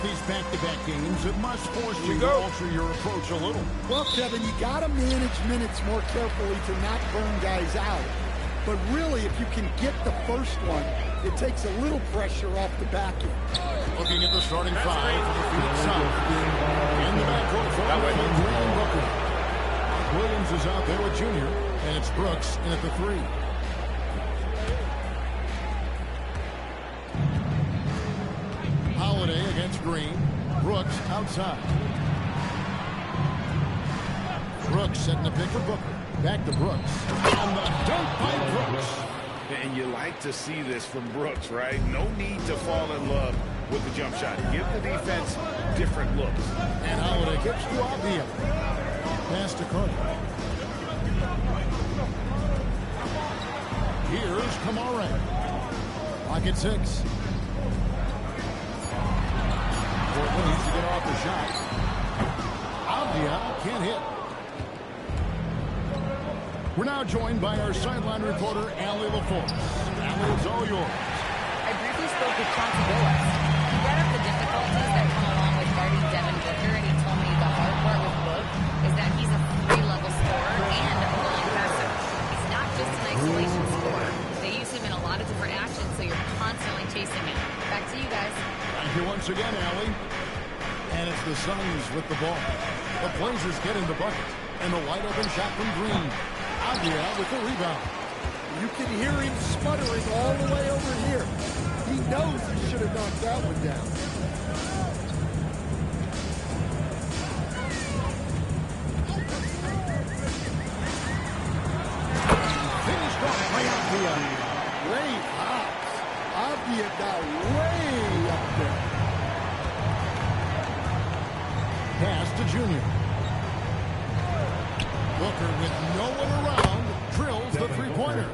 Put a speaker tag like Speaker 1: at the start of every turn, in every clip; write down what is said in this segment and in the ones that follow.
Speaker 1: have these back-to-back games, it must force you to alter your approach a little.
Speaker 2: Well, Kevin, you got to manage minutes more carefully to not burn guys out. But really, if you can get the first one, it takes a little pressure off the back end.
Speaker 1: Looking at the starting five for the Phoenix Suns. In the backcourt for Green Booker. Williams is out there with Junior, and it's Brooks in at the 3. Holiday against Green. Brooks outside. Brooks setting the pick for Booker. Back to Brooks. And the dunk by Brooks.
Speaker 3: And you like to see this from Brooks, right? No need to fall in love with the jump shot. Give the defense different looks.
Speaker 1: And Holiday gets to Avdia. Pass to Carter. Here's Kamara. Lock at 6. Portland needs to get off the shot. Avdia can't hit. We're now joined by our sideline reporter, Allie LaForce. Allie, it's all yours.
Speaker 4: I briefly spoke with Chauncey Billups. He brought up the difficulties that come along with guarding Devin Booker, and he told me the hard part with Book is that he's a 3-level scorer and a willing passer. He's not just an isolation scorer. They use him in a lot of different actions, so you're constantly chasing him. Back to you guys.
Speaker 1: Thank you once again, Allie. And it's the Suns with the ball. The Blazers getting the bucket. And the wide open shot from Green. Avdia with the rebound.
Speaker 2: You can hear him sputtering all the way over here. He knows he should have knocked that one down.
Speaker 1: Finished off by Avdia.
Speaker 2: Great hops. Avdia got way up there.
Speaker 1: Pass to Junior. Booker with no one around drills the three-pointer.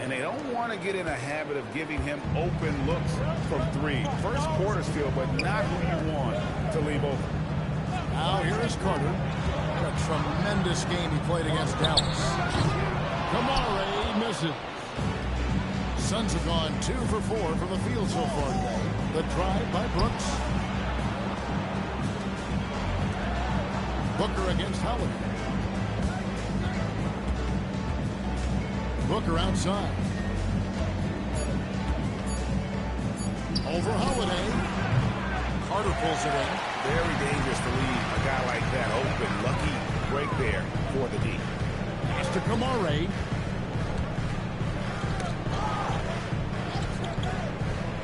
Speaker 3: And they don't want to get in a habit of giving him open looks from 3. First quarter steal, but not who you want to leave open.
Speaker 1: Now here is Carter. What a tremendous game he played against Dallas. Kamara misses. Suns have gone 2 for 4 from the field so far today. The drive by Brooks. Booker against Howard. Booker outside. Over Holiday. Carter pulls it in.
Speaker 3: Very dangerous to leave a guy like that open. Lucky break there for the D.
Speaker 1: Pass to Kamara.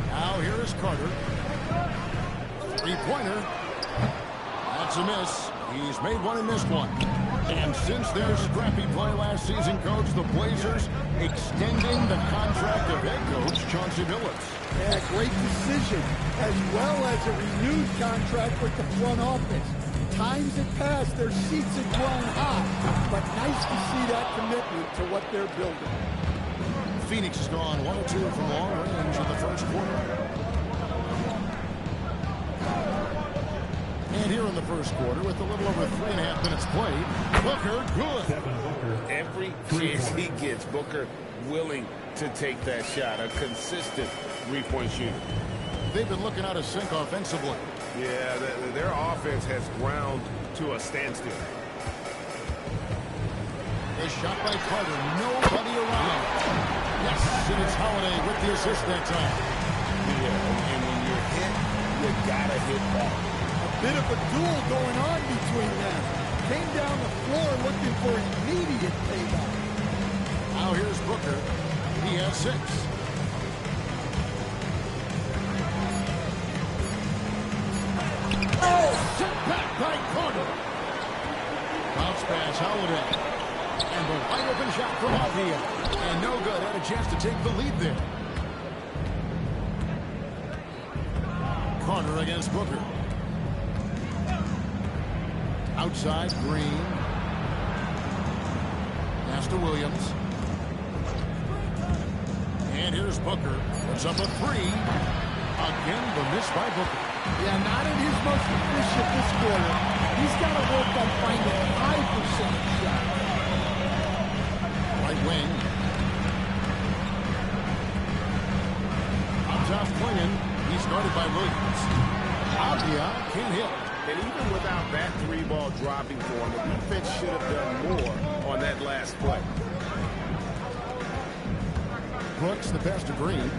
Speaker 1: Now here is Carter. Three-pointer. That's a miss. He's made one and missed one. And since their scrappy play last season, Coach, the Blazers extending the contract of head coach Chauncey Billups.
Speaker 2: Yeah, great decision, as well as a renewed contract with the front office. Times had passed, their seats had grown hot, but nice to see that commitment to what they're building.
Speaker 1: Phoenix has gone 1 or 2 from long range in the first quarter. And here in the first quarter, with a little over 3.5 minutes played, Booker, good.
Speaker 3: Every chance he gets, Booker willing to take that shot. A consistent three-point shooter.
Speaker 1: They've been looking out of sync offensively.
Speaker 3: Yeah, their offense has ground to a standstill.
Speaker 1: The shot by Carter, nobody around. Yes, and it's Holiday with the assist that time.
Speaker 3: Yeah, and when you're hit, you gotta hit back.
Speaker 2: Bit of a duel going on between them. Came down the floor looking for immediate payback.
Speaker 1: Now here's Booker. He has 6. Oh, sent back by Carter. Bounce pass, Holiday. And the wide open shot from Avdia. And no good. Had a chance to take the lead there. Carter against Booker. Outside, Green. Pass to Williams. And here's Booker. Puts up a 3. Again, the miss by Booker.
Speaker 2: Yeah, not in his most efficient this quarter. He's got to work on finding 5% shot.
Speaker 1: Right wing. On top, Clingan. He's guarded by Williams. Avdia can't hit.
Speaker 3: And even without that 3-ball dropping for him, the defense should have done more on that last play.
Speaker 1: Brooks the pass to Green.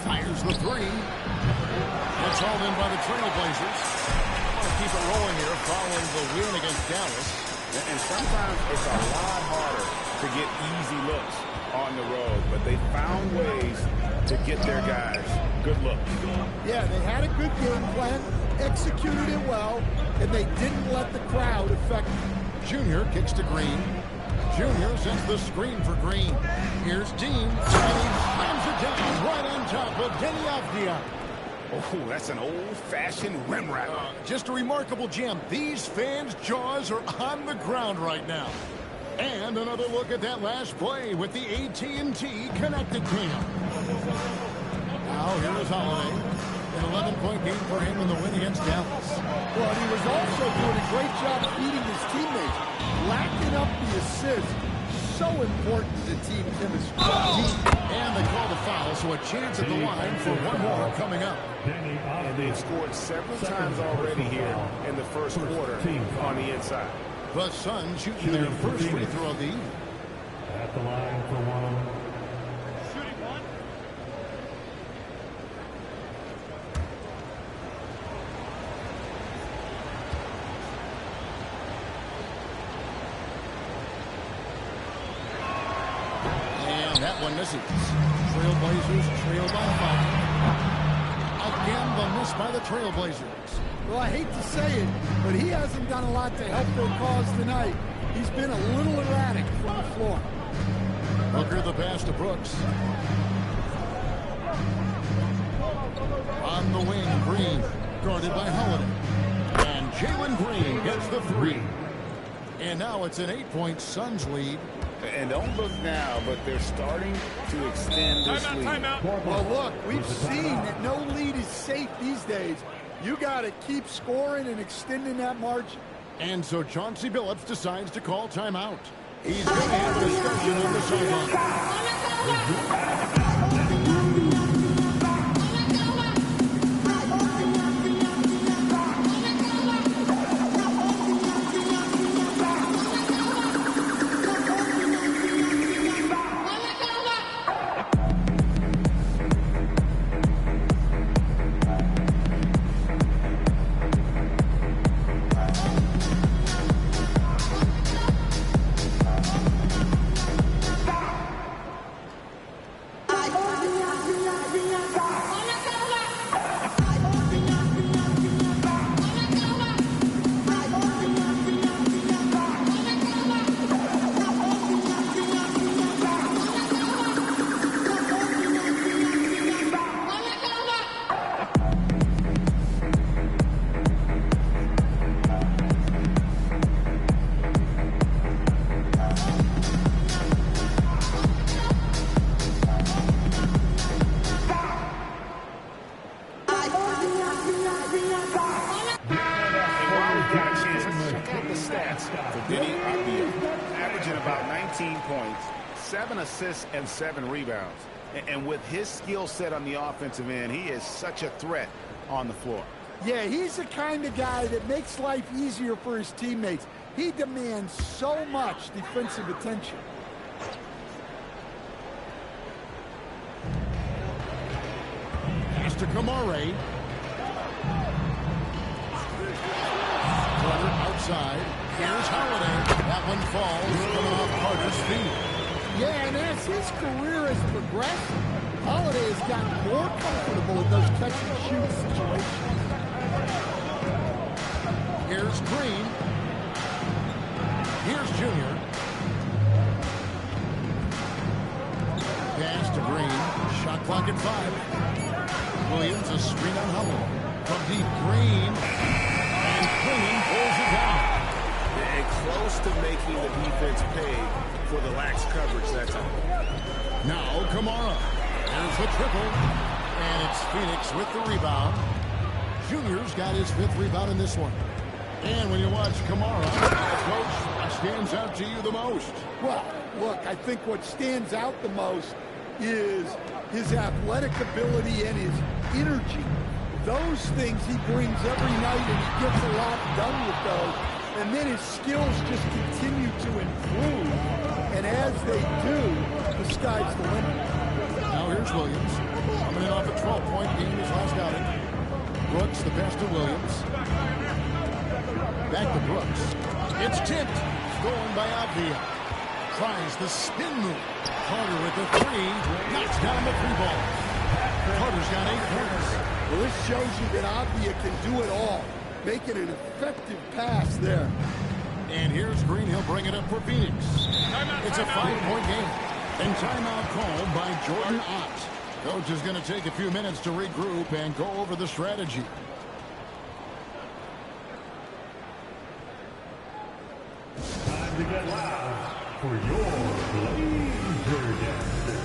Speaker 1: Fires the three. It's hauled in by the Trailblazers. Want to keep it rolling here following the win against Dallas.
Speaker 3: And sometimes it's a lot harder to get easy looks on the road, but they found ways to get their guys good looks.
Speaker 2: Yeah, they had a good game plan, executed it well, and they didn't let the crowd affect them.
Speaker 1: Junior kicks to Green. Junior sends the screen for Green. Here's Dean, and he slams it down right on top of Denny Avdia.
Speaker 3: Oh, that's an old-fashioned rim rattler.
Speaker 1: Just a remarkable gem. These fans' jaws are on the ground right now. And another look at that last play with the AT&T connected cam. Now here is Holiday. An 11-point game for him in the win against Dallas.
Speaker 2: Well, he was also doing a great job feeding his teammates, lacking up the assists. So important to team chemistry.
Speaker 1: And they call the foul, so a chance at the line for one more coming up.
Speaker 3: And they've scored several times already here in the first quarter on the inside.
Speaker 1: The Suns shooting their first free throw of the evening.
Speaker 5: At the line for one.
Speaker 6: Shooting one.
Speaker 1: And that one misses. Trailblazers trail by 5. Again, the miss by the Trailblazers.
Speaker 2: Well, I hate to say it, but he hasn't done a lot to help their cause tonight. He's been a little erratic from the floor.
Speaker 1: Hooker the pass to Brooks. On the wing, Green, guarded by Holiday. And Jalen Green gets the three. And now it's an 8-point Suns lead.
Speaker 3: And don't look now, but they're starting to extend this lead.
Speaker 2: Well, look, we've seen that no lead is safe these days. You got to keep scoring and extending that margin.
Speaker 1: And so Chauncey Billups decides to call timeout. He's going to have a discussion on the sideline.
Speaker 3: Averaging about 19 points, 7 assists, and 7 rebounds. And with his skill set on the offensive end, he is such a threat on the floor.
Speaker 2: Yeah, he's the kind of guy that makes life easier for his teammates. He demands so much defensive attention.
Speaker 1: Pass to Kamare. Carter outside. Here's Holiday. That one falls, coming off Carter's feet.
Speaker 2: Yeah, and as his career has progressed, Holiday has gotten more comfortable in those catch-and-shoot situations.
Speaker 1: Here's Green. Here's Junior. Pass to Green. Shot clock at 5. Williams a screen on Holiday. From deep, Green. And Green pulls it down.
Speaker 3: And close to making the defense pay for the lax coverage that time.
Speaker 1: Now Kamara. There's the triple. And it's Phoenix with the rebound. Junior's got his 5th rebound in this one. And when you watch Kamara, Coach, what stands out to you the most?
Speaker 2: Well, look, I think what stands out the most is his athletic ability and his energy. Those things he brings every night, and he gets a lot done with those. And then his skills just continue to improve. And as they do, the sky's the limit.
Speaker 1: Now here's Williams. Coming in off a 12-point game his last outing. Brooks, the pass to Williams. Back to Brooks. It's tipped. Stolen by Avdia. Tries the spin move. Carter with the three. Knocks down the three ball. Carter's got 8 points.
Speaker 2: Well, this shows you that Avdia can do it all. Making an effective pass there.
Speaker 1: And here's Green. He'll bring it up for Phoenix. It's a 5-point game. And timeout called by Jordan Ott. Coach is going to take a few minutes to regroup and go over the strategy.
Speaker 5: Time to get loud for your Blazer Dancer.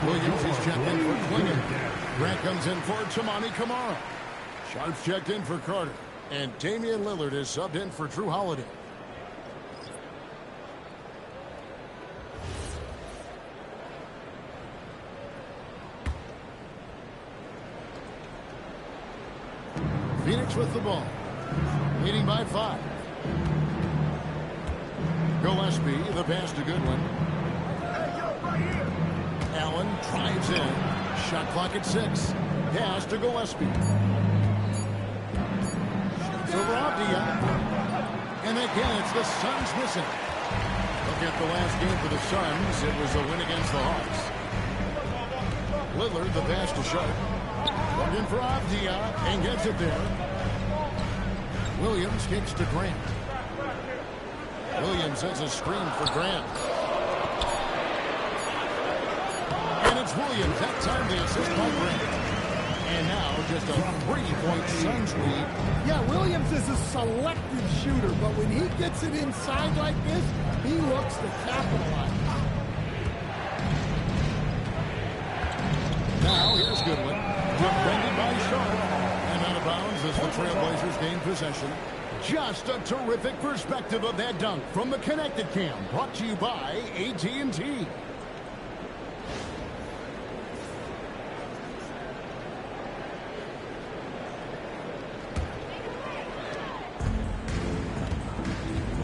Speaker 1: Williams is checked in for Klinger. Grant comes in for Tamani Kamara. Sharp's checked in for Carter. And Damian Lillard is subbed in for Drew Holiday. Phoenix with the ball. Leading by 5. Gillespie, the pass to Goodwin. Allen drives in. Shot clock at 6. Pass to Gillespie. Shoots over Avdia. And again, it's the Suns missing. Look at the last game for the Suns. It was a win against the Hawks. Lillard, the pass to Sharp. Looking for Avdia and gets it there. Williams kicks to Grant. Williams has a screen for Grant. And it's Williams. That time the assist by Grant. And now just a 3-point Suns lead.
Speaker 2: Yeah, Williams is a selective shooter, but when he gets it inside like this, he looks to capitalize.
Speaker 1: Now here's Goodwin. Defended by Sharp. And out of bounds as the Trailblazers gain possession. Just a terrific perspective of that dunk from the Connected Cam. Brought to you by AT&T.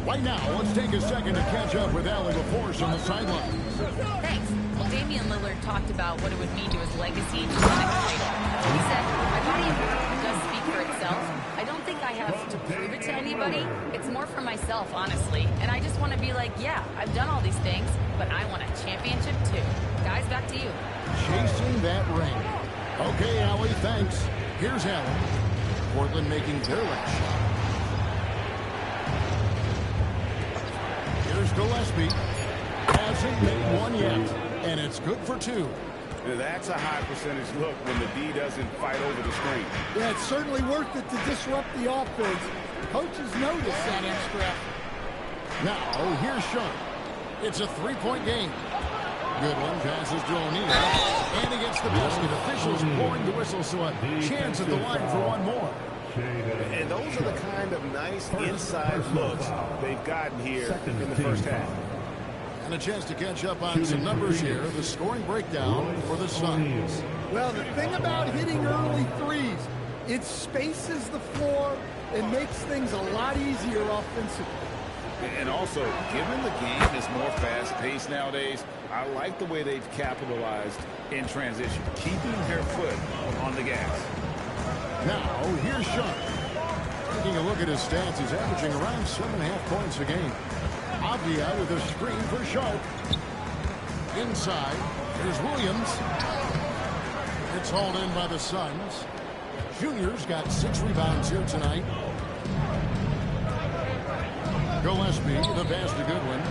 Speaker 1: Right now, let's take a second to catch up with Allie LaForce on the sideline.
Speaker 4: Thanks. Well, Damian Lillard talked about what it would mean to his legacy to win a title. He said, my body of work does speak for itself. I don't think I have to prove it to anybody. It's more for myself, honestly. And I just want to be like, yeah, I've done all these things, but I want a championship too. Guys, back to you.
Speaker 1: Chasing that ring. Okay, Allie, thanks. Here's Allen. Portland making their last shot. Here's Gillespie. Hasn't made one yet, and it's good for 2.
Speaker 3: That's a high percentage look when the D doesn't fight over the screen.
Speaker 2: Yeah, it's certainly worth it to disrupt the offense. Coaches notice that extra effort.
Speaker 1: Now, here's Sharp. It's a 3-point game. Goodwin passes to O'Neal, and he gets the basket. Officials blowing the whistle, so a chance at the line for one more.
Speaker 3: And those are the kind of nice inside looks they've gotten here in the first half.
Speaker 1: And a chance to catch up on some numbers here. The scoring breakdown for the Suns.
Speaker 2: Well, the thing about hitting early threes, it spaces the floor, It makes things a lot easier offensively.
Speaker 3: And also, given the game is more fast-paced nowadays, I like the way they've capitalized in transition, keeping their foot on the gas.
Speaker 1: Now, here's Sharp. Taking a look at his stats, he's averaging around 7.5 points a game. Avia with a screen for Sharp. Inside, here's Williams. It's hauled in by the Suns. Junior's got 6 rebounds here tonight. Gillespie, the pass to Goodwin.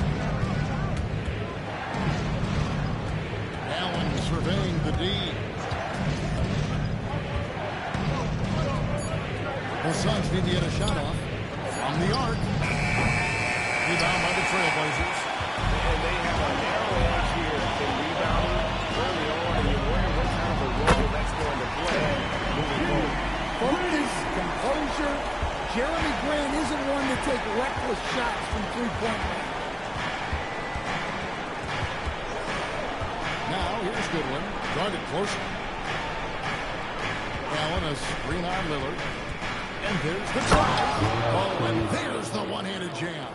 Speaker 1: Allen surveying the D. The Suns need to get a shot off from the arc. Rebound by the Trailblazers.
Speaker 3: And they have a narrow edge here in rebounding early on, and you're wondering what kind of a role that's going to play moving forward.
Speaker 2: Focus, composure. Jeremy Grant isn't one to take reckless shots from three-point range.
Speaker 1: Now, here's Goodwin. Guarded closer. Allen, a screen on Lillard. And there's the try. Oh, and there's the one-handed jam.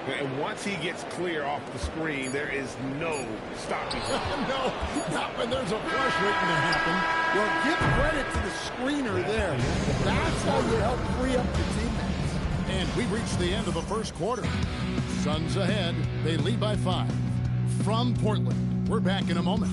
Speaker 3: And once he gets clear off the screen, there is no stopping him.
Speaker 1: No, not when there's a flush waiting to happen.
Speaker 2: Well, give credit to the screener there. That's how you help free up your teammates.
Speaker 1: And we reached the end of the first quarter. Suns ahead. They lead by 5. From Portland, we're back in a moment.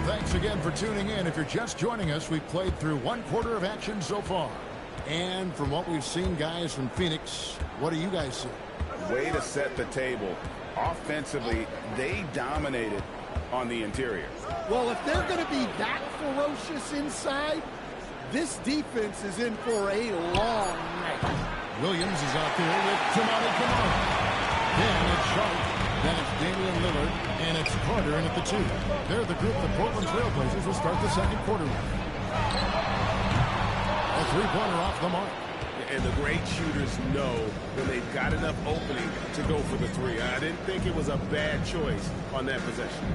Speaker 1: Thanks again for tuning in. If you're just joining us, we've played through 1 quarter of action so far. And from what we've seen, guys, from Phoenix, what do you guys see?
Speaker 3: Way to set the table. Offensively, they dominated on the interior.
Speaker 2: Well, if they're going to be that ferocious inside, this defense is in for a long night.
Speaker 1: Williams is out there with Tamani Kamara. Then it's Sharp. Then it's Damian Lillard, and it's Carter in at the 2. They're the group the Portland Trailblazers will start the second quarter with. A three-pointer off the mark.
Speaker 3: And the great shooters know when they've got enough opening to go for the 3. I didn't think it was a bad choice on that possession.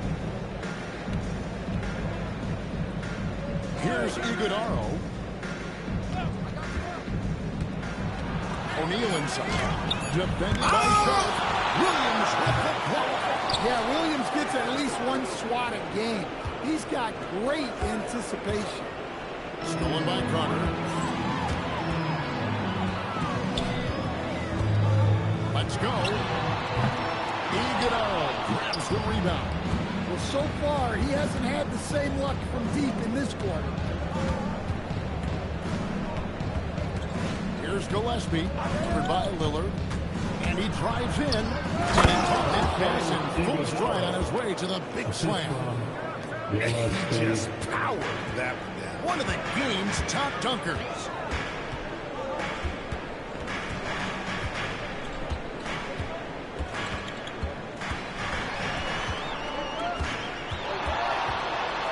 Speaker 1: Here's Iguodaro. O'Neal inside. Defended by Sharp. Williams with the block.
Speaker 2: Yeah, Williams gets at least 1 swat a game. He's got great anticipation.
Speaker 1: Stolen by Carter. Let's go. Iguodaro grabs the rebound.
Speaker 2: Well, so far, he hasn't had the same luck from deep in this quarter.
Speaker 1: Here's Gillespie, covered by Lillard. And he drives in. And he pass in full stride on his way to the big slam.
Speaker 3: And he just powered that one down.
Speaker 1: One of the game's top dunkers.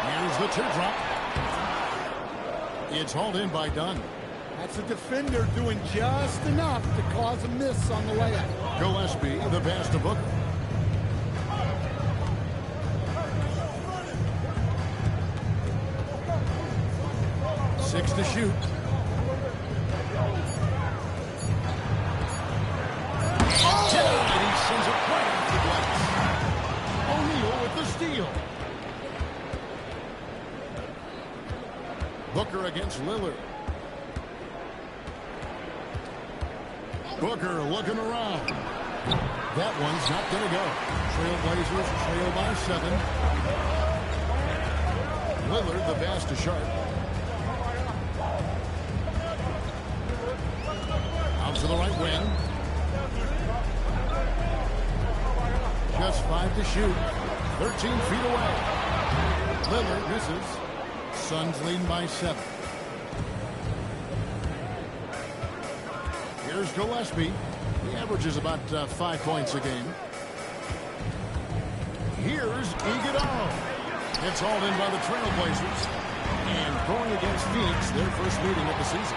Speaker 1: Here's the teardrop. It's hauled in by Dunn.
Speaker 2: That's a defender doing just enough to cause a miss on the layup.
Speaker 1: Gillespie, the pass to Booker. Six to shoot. And he sends it right off the glass. O'Neal with the steal. Booker against Lillard. Booker looking around. That one's not going to go. Trailblazers trail by 7. Lillard, the pass to Sharp. Out to the right wing. Just 5 to shoot. 13 feet away. Lillard misses. Suns leading by 7. Here's Gillespie. He averages about 5 points a game. Here's Iguodala. It's hauled in by the Trailblazers. And going against Phoenix, their first meeting of the season.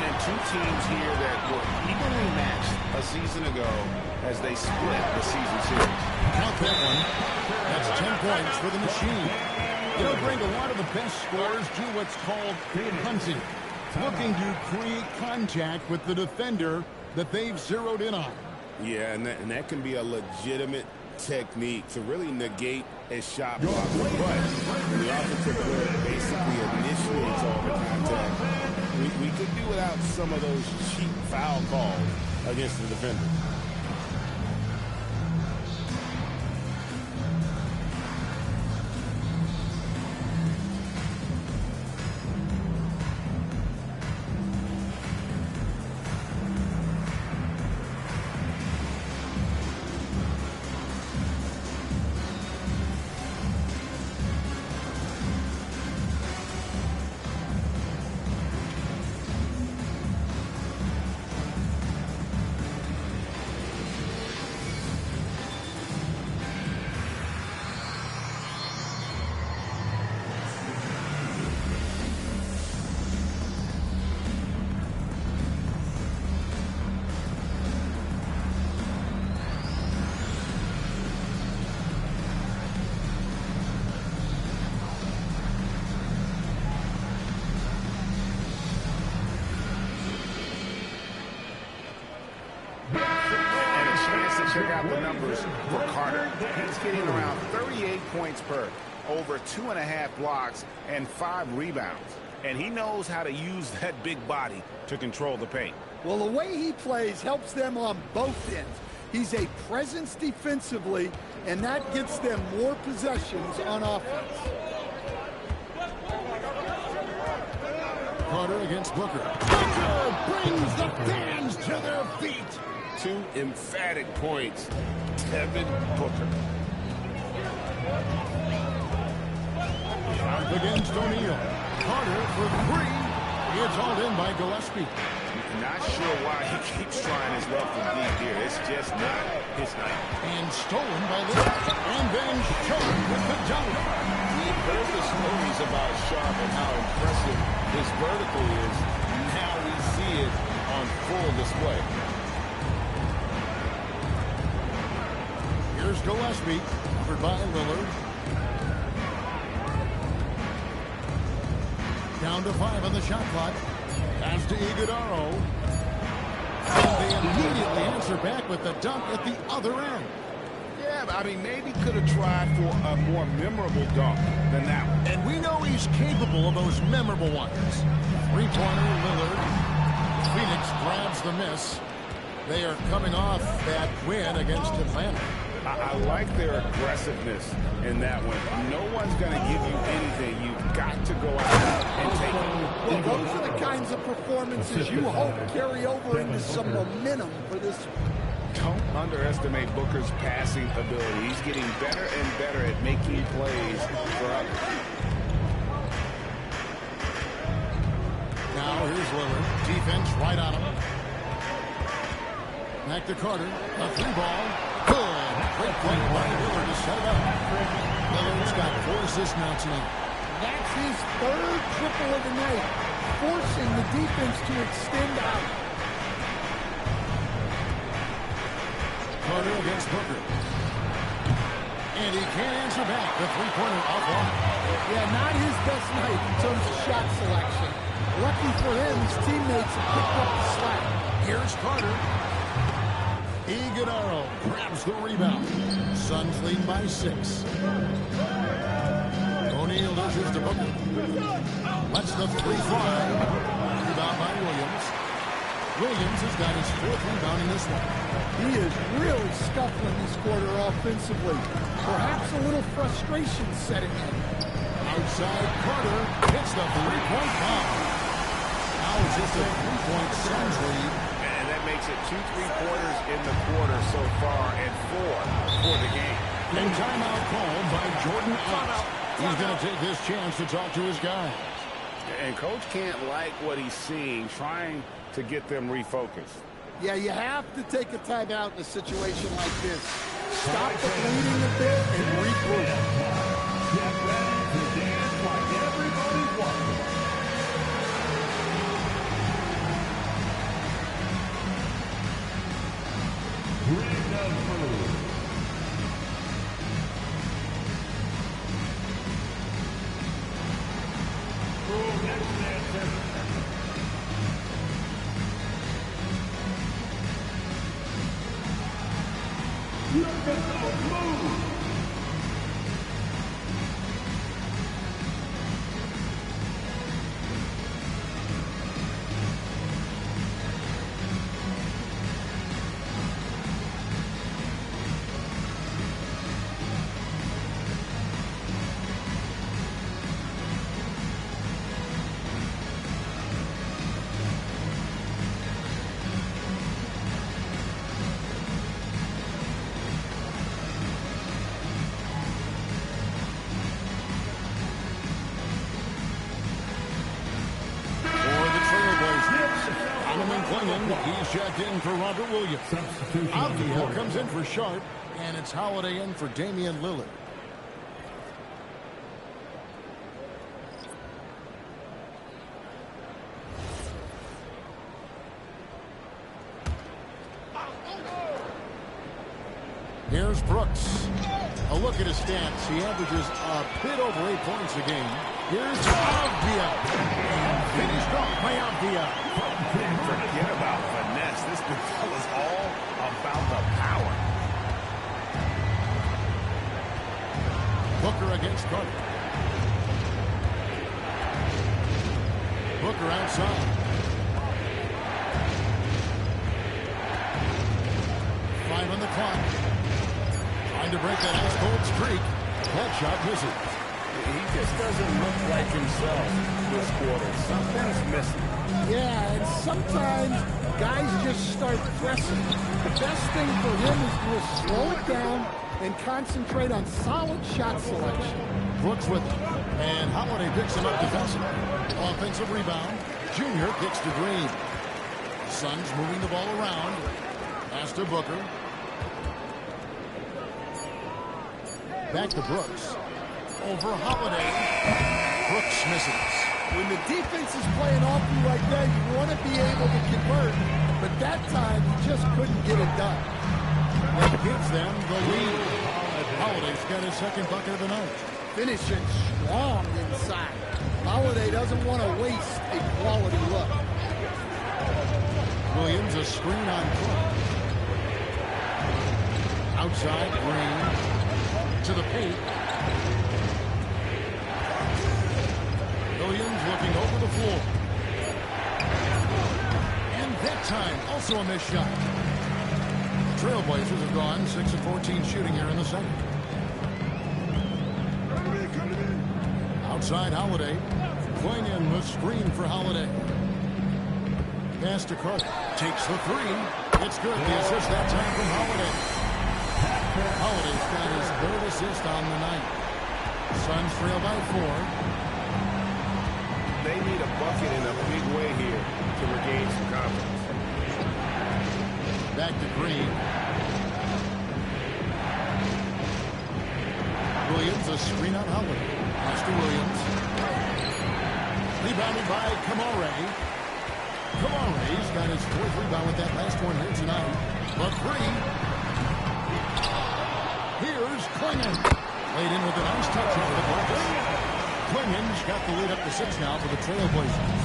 Speaker 3: And two teams here that were evenly matched a season ago as they split the season series.
Speaker 1: Count that one. That's 10 points for the machine. You know, Greg, a lot of the best scorers do what's called hunting. Looking to create contact with the defender that they've zeroed in on.
Speaker 3: Yeah, and that can be a legitimate technique to really negate a shot block. But the offensive player basically initiates all the contact. We could do without some of those cheap foul calls against the defender. Check out the numbers for Carter. He's getting around 38 points per, over 2.5 blocks, and 5 rebounds. And he knows how to use that big body to control the paint.
Speaker 2: Well, the way he plays helps them on both ends. He's a presence defensively, and that gets them more possessions on offense.
Speaker 1: Carter against Booker. Booker brings the fans to their feet.
Speaker 3: 2 emphatic points. Devin Booker.
Speaker 1: Shot against O'Neal. Carter for 3. It's hauled in by Gillespie.
Speaker 3: Not sure why he keeps trying his luck from deep here. It's just not his night.
Speaker 1: And stolen by Lillard. And then Sharp with the dunk.
Speaker 3: We've heard the stories about Sharp and how impressive his vertical is. Now we see it on full display.
Speaker 1: Here's Gillespie, covered by Lillard. Down to 5 on the shot clock. Pass to Iguodala. And they immediately answer back with the dunk at the other end.
Speaker 3: Yeah, I mean, maybe could have tried for a more memorable dunk than that one.
Speaker 1: And we know he's capable of those memorable ones. Three-pointer Lillard. Phoenix grabs the miss. They are coming off that win against Atlanta.
Speaker 3: I like their aggressiveness in that one. No one's going to give you anything. You've got to go out and take it.
Speaker 2: Well, those are the kinds of performances you hope carry over into some momentum for this.
Speaker 3: Don't underestimate Booker's passing ability. He's getting better and better at making plays for others.
Speaker 1: Now here's Lillard. Defense right on him. Back to Carter. A 3-ball. Good. Great play by Lillard to set it up. Lillard's got 4 assists now tonight.
Speaker 2: That's his 3rd triple of the night, forcing the defense to extend out.
Speaker 1: Carter against Booker. And he can't answer back. The 3-pointer off one.
Speaker 2: Yeah, not his best night in terms of shot selection. Lucky for him, his teammates have picked up the slack.
Speaker 1: Here's Carter. Iguodala grabs the rebound. Suns lead by 6. O'Neal dishes to Booker. Lets the 3 fly. Rebound by Williams. Williams has got his 4th rebound in this one.
Speaker 2: He is really scuffling this quarter offensively. Perhaps a little frustration setting in.
Speaker 1: Outside Carter hits the three-point bomb. Now it's just a 3-point Suns lead.
Speaker 3: And that makes it 2 3-pointers in the quarter so far and 4 for the game.
Speaker 1: And timeout called by Jordan Ellis. He's going to take this chance to talk to his guys.
Speaker 3: And Coach can't like what he's seeing, trying to get them refocused.
Speaker 2: Yeah, you have to take a timeout in a situation like this. Stop the bleeding a bit and regroup.
Speaker 5: Get ready to dance like everybody's watching. Bring them through. Next dancer. Look at those moves.
Speaker 1: He's checked in for Robert Williams. Avdia comes in for Sharp, and it's Holiday in for Damian Lillard. Here's Brooks. A look at his stats. He averages a bit over 8 points a game. Here's Avdia. Finished off by Avdia.
Speaker 3: Forget about finesse. This is all about the power.
Speaker 1: Booker against Carter. Booker outside. 5 on the clock. Trying to break that ice-cold streak. That shot misses.
Speaker 3: He just doesn't look like himself this quarter. Something's missing.
Speaker 2: Yeah, and sometimes guys just start pressing. The best thing for him is to just slow it down and concentrate on solid shot selection.
Speaker 1: Brooks with it. And Holiday picks him up defensively. Offensive rebound. Junior kicks to Green. Suns moving the ball around. Pass to Booker. Back to Brooks. Over Holiday. Brooks misses.
Speaker 2: When the defense is playing off you like that, you want to be able to convert. But that time, he just couldn't get it done.
Speaker 1: That gives them the lead. Holiday's got his second bucket of the night.
Speaker 2: Finishing strong inside. Holiday doesn't want to waste a quality look.
Speaker 1: Williams a screen on Clark. Outside, Green. To the paint. Williams looking over the floor. And that time, also a missed shot. Trailblazers have gone 6 of 14 shooting here in the second. Outside Holiday. Playing in the screen for Holiday. Pass to Carter. Takes the three. It's good. The assist that time from Holiday. Holiday's got his third assist on the night. Suns trail by 4.
Speaker 3: They need a bucket in a big way here to regain some confidence.
Speaker 1: Back to Green. Williams a screen on Holiday. Pass to Williams. Rebounded by Kamare. Kamare's got his 4th rebound with that last one here tonight. But 3. Here's Klingon. Laid in with a nice touch over the glass. Klingon's got the lead up to 6 now for the Trailblazers.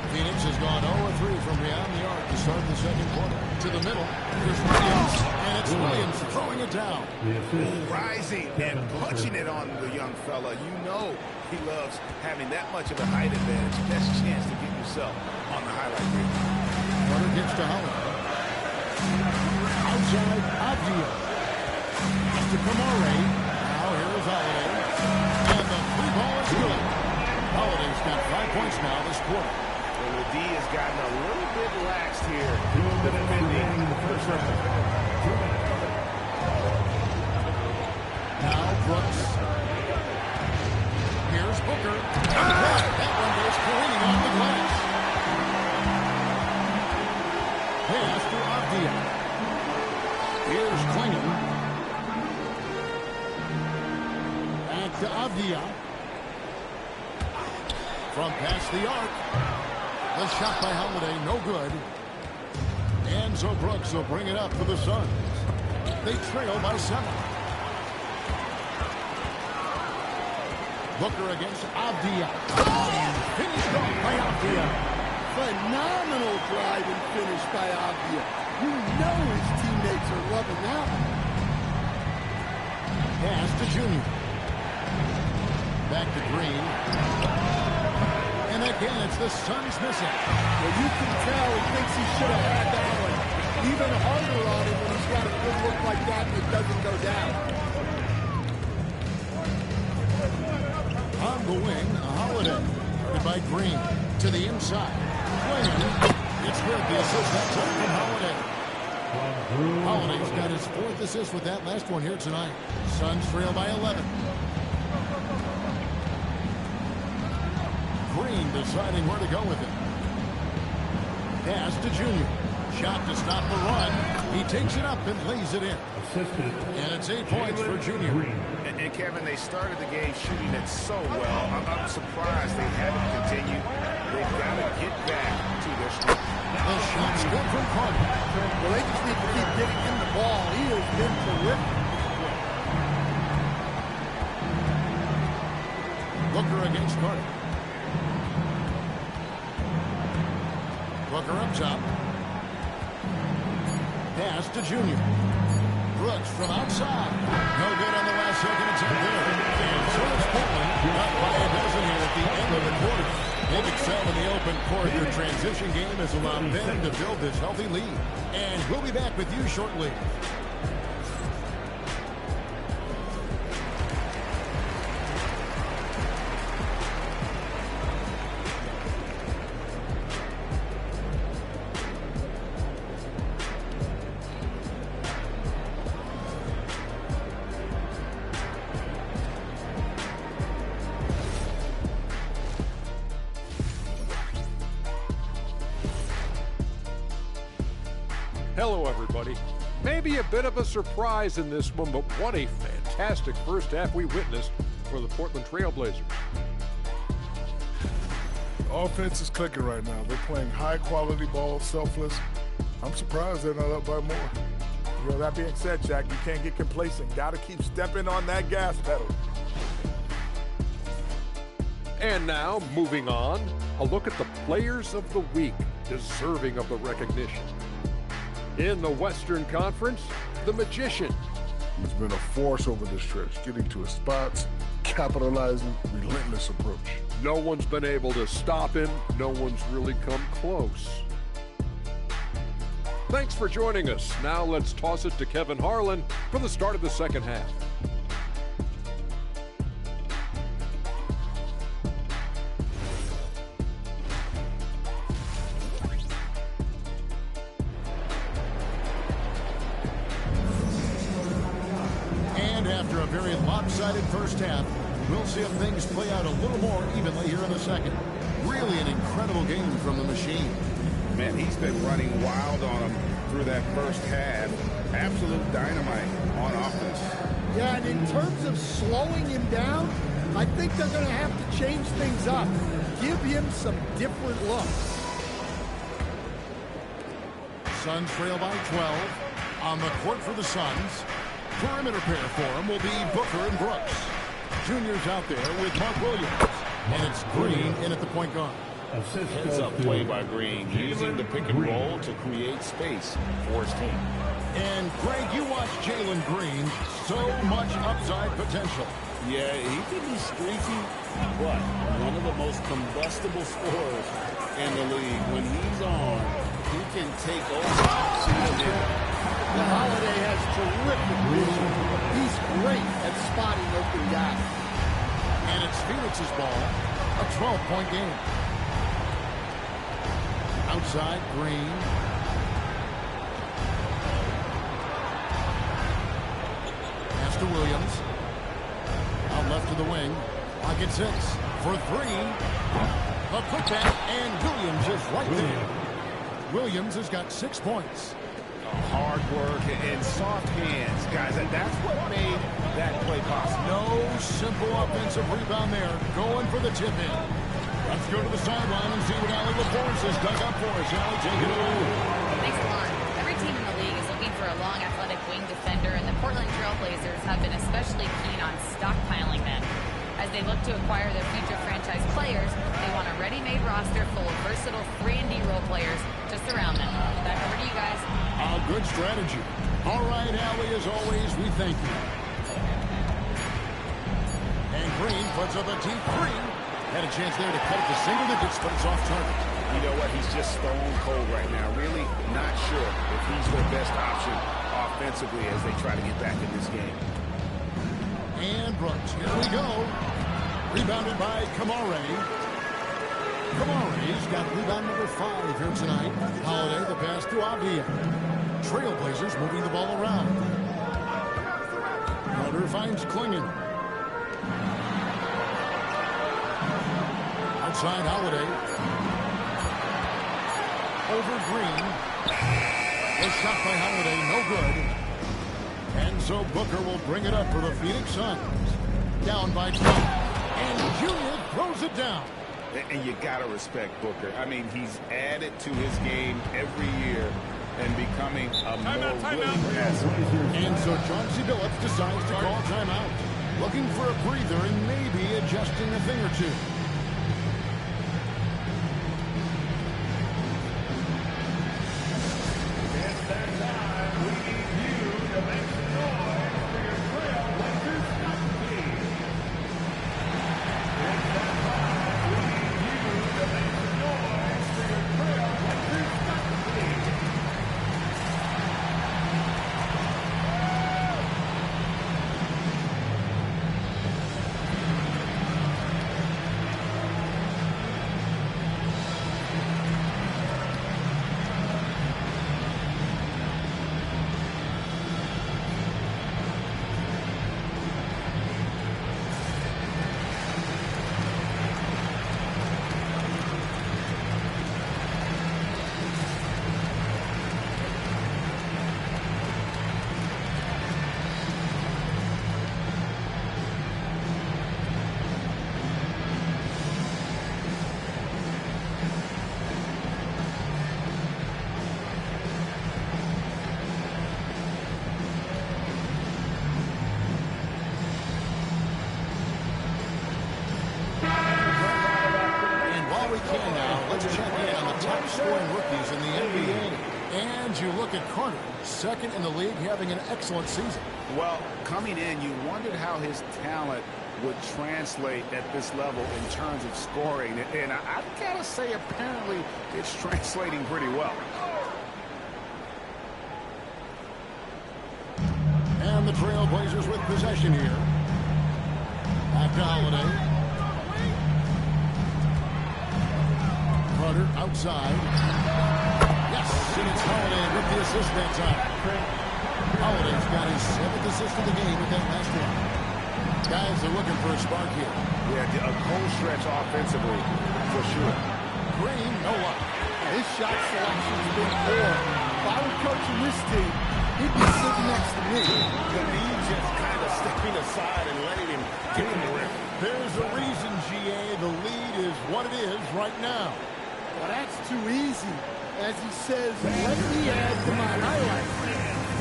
Speaker 1: Phoenix has gone 0-3 from beyond the arc to start the second quarter. To the middle, here's Williams, and it's Williams throwing it down.
Speaker 3: Rising and punching it on the young fella. You know he loves having that much of a height advantage. Best chance to get yourself on the highlight reel.
Speaker 1: Carter gets to Holiday. Outside, Avdia. To Kamare. Now here is Holiday. And the Three ball is good. Holiday's got 5 points now this quarter.
Speaker 3: And the D has gotten a little bit laxed here. Defending the first round.
Speaker 1: Now Brooks. Here's Booker. That one goes careening off the glass. Pass to Avdia. Here's Klingon. Back to Avdia. From past the arc. The shot by Holiday, no good. And so Brooks will bring it up for the Suns. They trail by 7. Booker against Avdia. Finished off by Avdia.
Speaker 2: Phenomenal drive and finish by Avdia. You know his teammates are loving that one.
Speaker 1: Pass to Junior. Back to Green. And again, it's the Suns missing.
Speaker 2: Well, you can tell he thinks he should have had that one. Even harder on him when he's got a good look like that and it doesn't go down.
Speaker 1: On the wing, Holiday. Guarded by Green. To the inside. Playing. It's good. The assist that time from Holiday. Holiday's got his 4th assist with that last one here tonight. Suns trail by 11. Green deciding where to go with it. Pass to Junior. Shot to stop the run. He takes it up and lays it in. And it's 8 points for Junior.
Speaker 3: And Kevin, they started the game shooting it so well. I'm surprised they haven't continued. They've got to get back to their strength.
Speaker 1: The shot's good from Carter.
Speaker 2: Well, they just need to keep getting him the ball. He has been terrific.
Speaker 1: Booker against Carter. Booker up top. Pass to Junior. Brooks from outside. No good on the last second attempt there. And so is Portland. Up by a dozen here at the end of the quarter. They've excelled in the open court. Their transition game has allowed them to build this healthy lead. And we'll be back with you shortly.
Speaker 7: Hello, everybody. Maybe a bit of a surprise in this one, but what a fantastic first half we witnessed for the Portland Trail Blazers.
Speaker 8: Offense is clicking right now. They're playing high-quality ball, selfless. I'm surprised they're not up by more.
Speaker 9: You know, that being said, Jack, you can't get complacent. Got to keep stepping on that gas pedal.
Speaker 7: And now, moving on, a look at the players of the week deserving of the recognition. In the Western Conference, the Magician.
Speaker 8: He's been a force over the stretch, getting to his spots, capitalizing, relentless approach.
Speaker 7: No one's been able to stop him. No one's really come close. Thanks for joining us. Now let's toss it to Kevin Harlan for the start of the second half.
Speaker 1: After a very lopsided first half, we'll see if things play out a little more evenly here in the second. Really an incredible game from the machine.
Speaker 3: Man, he's been running wild on them through that first half. Absolute dynamite on offense.
Speaker 2: Yeah, and in terms of slowing him down, I think they're going to have to change things up. Give him some different looks.
Speaker 1: Suns trail by 12. On the court for the Suns. Perimeter pair for him will be Booker and Brooks. Junior's out there with Mark Williams. And it's Green in at the point guard.
Speaker 3: Heads up play by Green, using the pick and roll to create space for his team.
Speaker 1: And Greg, you watch Jalen Green. So much upside potential.
Speaker 3: Yeah, he can be streaky, but one of the most combustible scorers in the league. When he's on, he can take over.
Speaker 2: The Holiday has terrific vision. He's great at spotting open guys.
Speaker 1: And it's Phoenix's ball. A 12-point game. Outside, Green. Pass to Williams. Out left to the wing. Clock at 6. For 3. A putback, and Williams is right there. Williams has got 6 points.
Speaker 3: Hard work and soft hands. Guys, that's what made that play possible.
Speaker 1: No simple offensive rebound there. Going for the tip in. Let's go to the sideline and see what Allie LaForce has dug up for us. Allie, take it away.
Speaker 4: Thanks a lot. Every team in the league is looking for a long, athletic wing defender, and the Portland Trail Blazers have been especially keen on stockpiling them. As they look to acquire their future franchise players, they want a ready-made roster full of versatile 3-and-D role players to surround them. Back over to you guys.
Speaker 1: A good strategy. All right, Allie, as always, we thank you. And Green puts up a deep 3. Had a chance there to cut it to single digits, but it's off target.
Speaker 3: You know what? He's just stone cold right now. Really not sure if he's their best option offensively as they try to get back in this game.
Speaker 1: And Brooks, here we go. Rebounded by Kamare. Kamare's got rebound number 5 here tonight. Holiday, the pass to Avdia. Trailblazers moving the ball around. Carter finds Klingon. Outside Holiday. Over Green. A shot by Holiday, no good. And so Booker will bring it up for the Phoenix Suns. Down by 12. And Junior throws it down.
Speaker 3: And you got to respect Booker. I mean, he's added to his game every year and becoming a more willing passer.
Speaker 1: And so Chauncey Billups decides to call timeout. Looking for a breather and maybe adjusting a thing or two.
Speaker 5: It's that time. We need you to make some noise for your Trailblazers Scott team. It's that time. We need you to make some noise for your Trailblazers Scott team.
Speaker 1: Second in the league, having an excellent season.
Speaker 3: Well, coming in, you wondered how his talent would translate at this level in terms of scoring. And I gotta say, apparently, it's translating pretty well.
Speaker 1: And the Trailblazers with possession here. Back to Holiday. Carter outside. Yes, and it's Holiday with the assist that time. Holiday's got his 7th assist of the game with that last one. Guys are looking for a spark here.
Speaker 3: Yeah, a cold stretch offensively, for sure.
Speaker 1: Green, no luck.
Speaker 2: His shot selection's been poor. If I were coaching this team, he'd be sitting next to me.
Speaker 3: The lead just kind of stepping aside and letting him get in the rim.
Speaker 1: There's a reason, GA. The lead is what it is right now.
Speaker 2: Well, that's too easy. As he says, let me add to my highlights.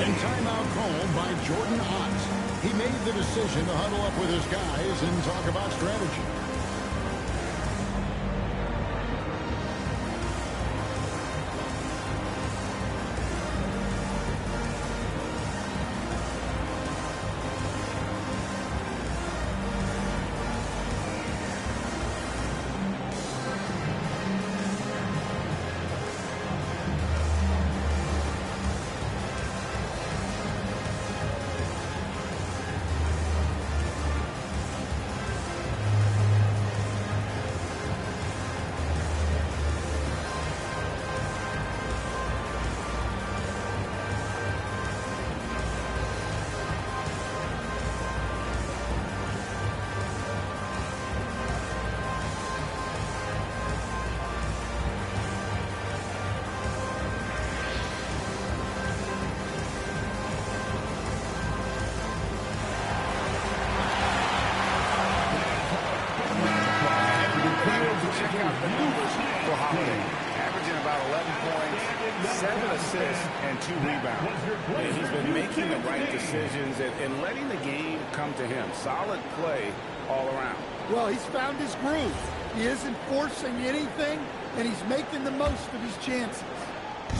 Speaker 1: And timeout called by Jordan Ott. He made the decision to huddle up with his guys and talk about strategy.
Speaker 3: 7 assists and 2 rebounds. And he's been making the right decisions and letting the game come to him. Solid play all around.
Speaker 2: Well, he's found his groove. He isn't forcing anything, and he's making the most of his chances.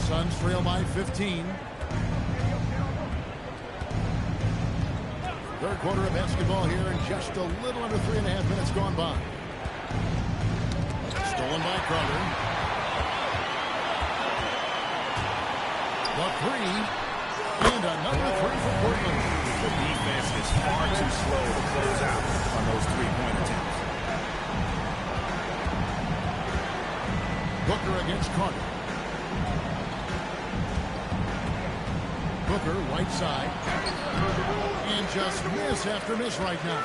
Speaker 1: Suns trail by 15. Third quarter of basketball here, and just a little under 3.5 minutes gone by. Stolen by Carter. The three, and another three for Portland.
Speaker 3: The defense is far too slow to close out on those three-point attempts.
Speaker 1: Booker against Carter. Booker, right side. And just miss after miss right now.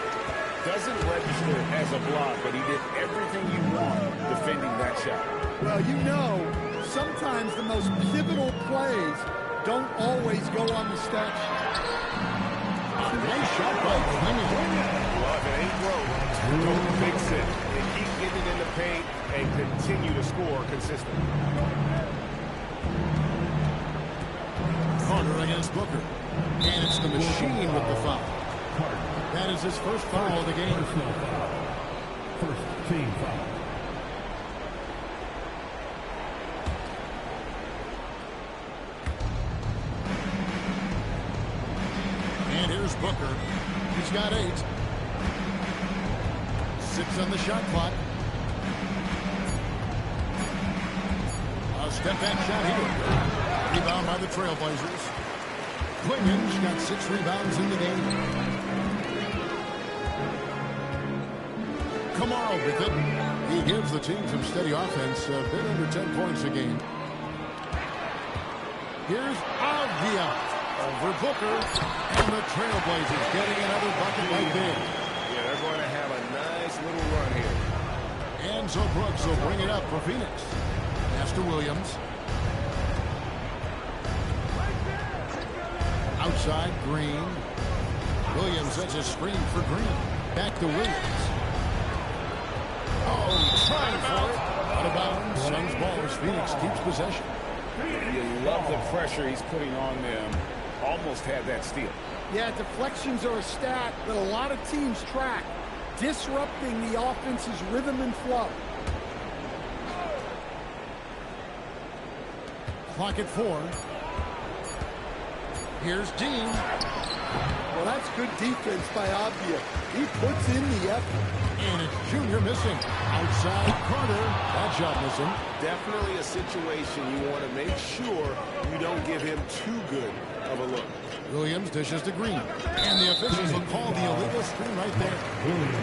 Speaker 3: Doesn't register as a block, but he did everything you want defending that shot.
Speaker 2: Well, you know, sometimes the most pivotal plays don't always go on the stat sheet.
Speaker 1: Nice shot by Clingan.
Speaker 3: Well, if it ain't broke, don't fix it. And keep getting it in the paint and continue to score consistently.
Speaker 1: Carter against Booker. And it's the machine with the foul. That is his first foul of the game.
Speaker 5: First team foul.
Speaker 1: And here's Booker. He's got 8. 6 on the shot clock. A step back shot here. Rebound by the Trailblazers. Clingan's got 6 rebounds in the game. Kamara with it. He gives the team some steady offense, a bit under 10 points a game. Here's Avdia over Booker, and the Trailblazers getting another bucket right there.
Speaker 3: Yeah, they're going to have a nice little run here.
Speaker 1: Enzo Brooks will bring it up for Phoenix. Pass to Williams. Outside, Green. Williams sets a screen for Green. Back to Williams. Oh, trying for it. Out of bounds. Suns ball as Phoenix keeps possession.
Speaker 3: You love the pressure he's putting on them. Almost had that steal.
Speaker 2: Yeah, deflections are a stat that a lot of teams track, disrupting the offense's rhythm and flow.
Speaker 1: Clock at 4. Here's Dean.
Speaker 2: Well, that's good defense by Avdia. He puts in the effort.
Speaker 1: And it's Junior missing. Outside Carter. That shot missing.
Speaker 3: Definitely a situation you want to make sure you don't give him too good of a look.
Speaker 1: Williams dishes to Green. And the officials will call the illegal screen right there.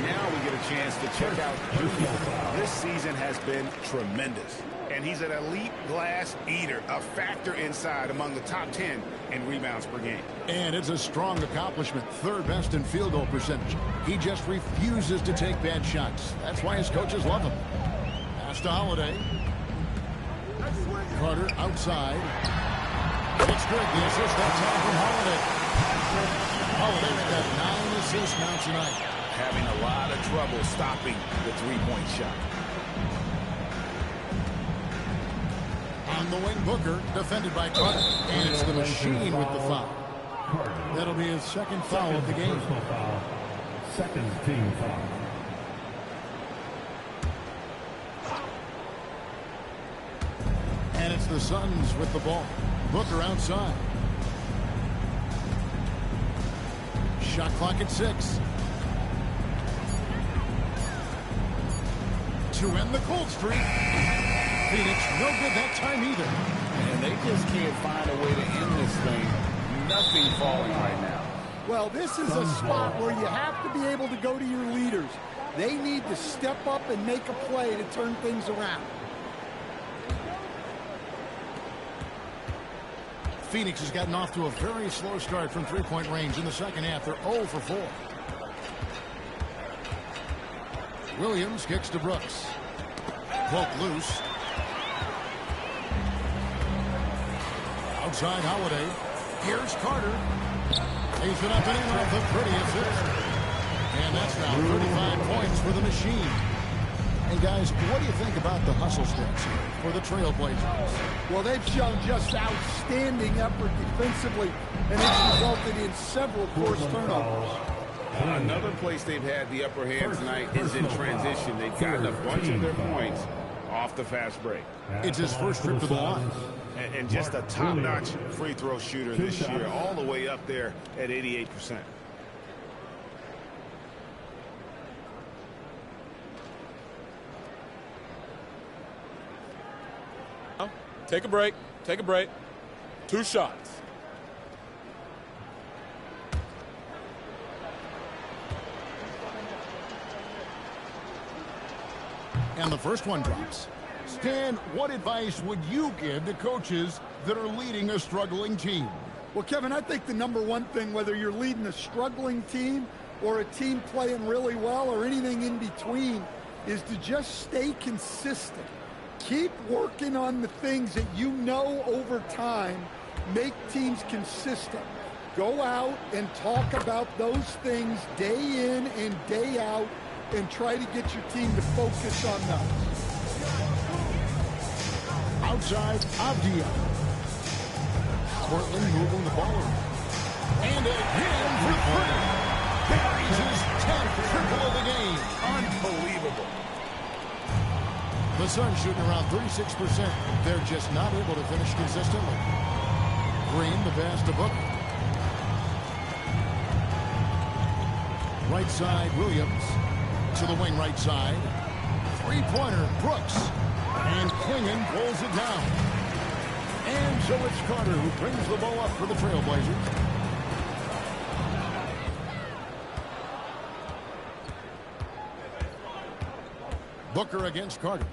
Speaker 3: Now we get a chance to check out Junior. This season has been tremendous. And he's an elite glass eater, a factor inside among the top 10 in rebounds per game.
Speaker 1: And it's a strong accomplishment. 3rd best in field goal percentage. He just refuses to take bad shots. That's why his coaches love him. Pass to Holiday. Carter outside. It's good. The assist that time from Holiday. Holiday got 9 assists now tonight.
Speaker 3: Having a lot of trouble stopping the three-point shot.
Speaker 1: On the wing, Booker, defended by Carter. And it's the machine with the foul. That'll be his 2nd foul of the game.
Speaker 5: Foul. 2nd team foul.
Speaker 1: And it's the Suns with the ball. Booker outside. Shot clock at 6. To end the cold streak. Phoenix, no good that time either.
Speaker 3: And they just can't find a way to end this thing. Nothing falling right now.
Speaker 2: Well, this is a spot where you have to be able to go to your leaders. They need to step up and make a play to turn things around.
Speaker 1: Phoenix has gotten off to a very slow start from three-point range in the second half. They're 0 for 4. Williams kicks to Brooks. Broke loose. Outside Holiday. Here's Carter. He's been up and in with a pretty assist. And that's now 35 points for the machine. Hey, guys, what do you think about the hustle stats here for the Trailblazers?
Speaker 2: Well, they've shown just outstanding effort defensively, and it's resulted in several forced turnovers.
Speaker 3: Another place they've had the upper hand tonight is in transition. They've gotten a bunch of their points off the fast break.
Speaker 1: It's his first trip to the line.
Speaker 3: And just a top-notch free throw shooter this year, all the way up there at 88%.
Speaker 9: Take a break. Take a break. 2 shots.
Speaker 1: And the first one drops. Stan, what advice would you give to coaches that are leading a struggling team?
Speaker 2: Well, Kevin, I think the number one thing, whether you're leading a struggling team or a team playing really well or anything in between, is to just stay consistent. Keep working on the things that you know over time make teams consistent. Go out and talk about those things day in and day out and try to get your team to focus on those.
Speaker 1: Outside, Avdia. Portland moving the ball around. And again for 3. Buries his 10th triple of the game.
Speaker 3: Unbelievable.
Speaker 1: The Suns shooting around 36%. They're just not able to finish consistently. Green, the pass to Booker. Right side, Williams. To the wing right side. Three-pointer, Brooks. And Klingon pulls it down. And so it's Carter who brings the ball up for the Trailblazers. Booker against Carter.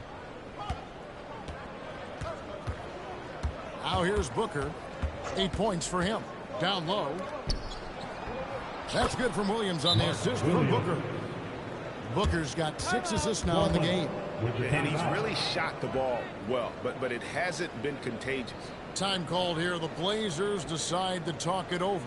Speaker 1: Now here's Booker. 8 points for him. Down low. That's good from Williams on the assist from Booker. Booker's got 6 assists now in the game.
Speaker 3: And he's really shot the ball well, but it hasn't been contagious.
Speaker 1: Time called here. The Blazers decide to talk it over.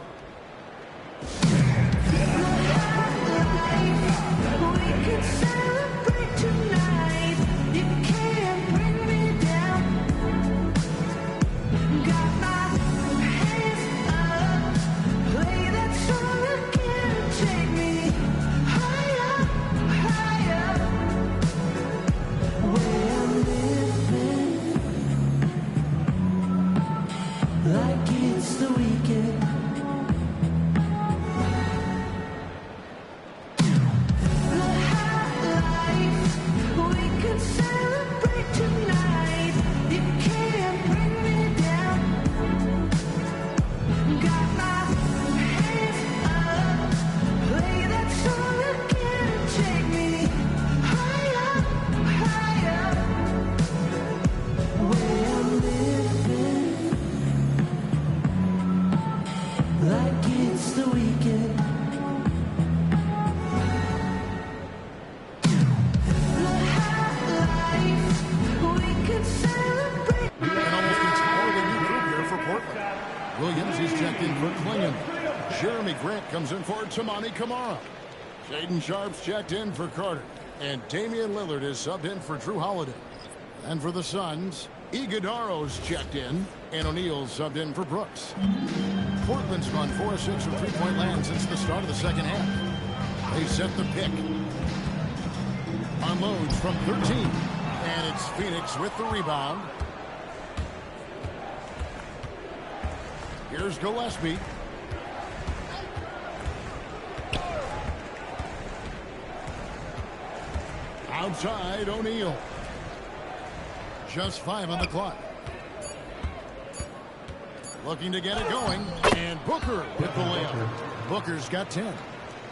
Speaker 1: Williams is checked in for Klingon. Jeremy Grant comes in for Tamani Kamara. Shaden Sharp's checked in for Carter. And Damian Lillard is subbed in for Drew Holiday. And for the Suns, Iguodaro's checked in. And O'Neal's subbed in for Brooks. Portland's gone 4-6 from three-point land since the start of the second half. They set the pick. Unloads from 13. And it's Phoenix with the rebound. Here's Gillespie. Outside, O'Neal. Just 5 on the clock. Looking to get it going. And Booker with the layup. Booker's got 10.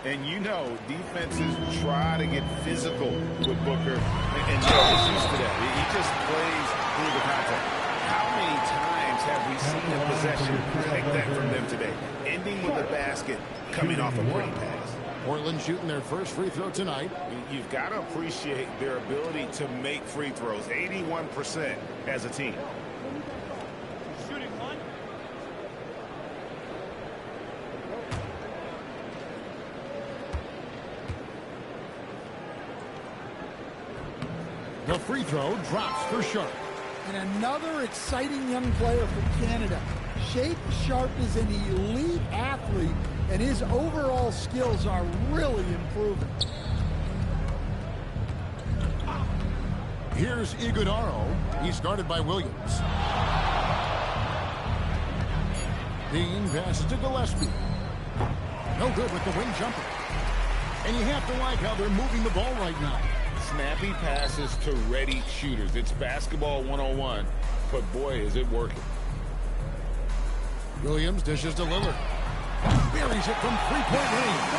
Speaker 3: And you know, defenses try to get physical with Booker. And Joe is used to that. He just plays through the contact. How many times have we seen a possession like that from them today? Ending with a basket, coming off a pretty pass.
Speaker 1: Portland shooting their first free throw tonight.
Speaker 3: You've got to appreciate their ability to make free throws. 81% as a team.
Speaker 6: Shooting one.
Speaker 1: The free throw drops for Sharp.
Speaker 2: And another exciting young player from Canada. Shaden Sharp is an elite athlete, and his overall skills are really improving.
Speaker 1: Here's Iguodaro. He's guarded by Williams. Dean passes to Gillespie. No good with the wing jumper. And you have to like how they're moving the ball right now.
Speaker 3: Snappy passes to ready shooters. It's basketball 101, but boy, is it working.
Speaker 1: Williams dishes to Lillard. Buries it from three-point range.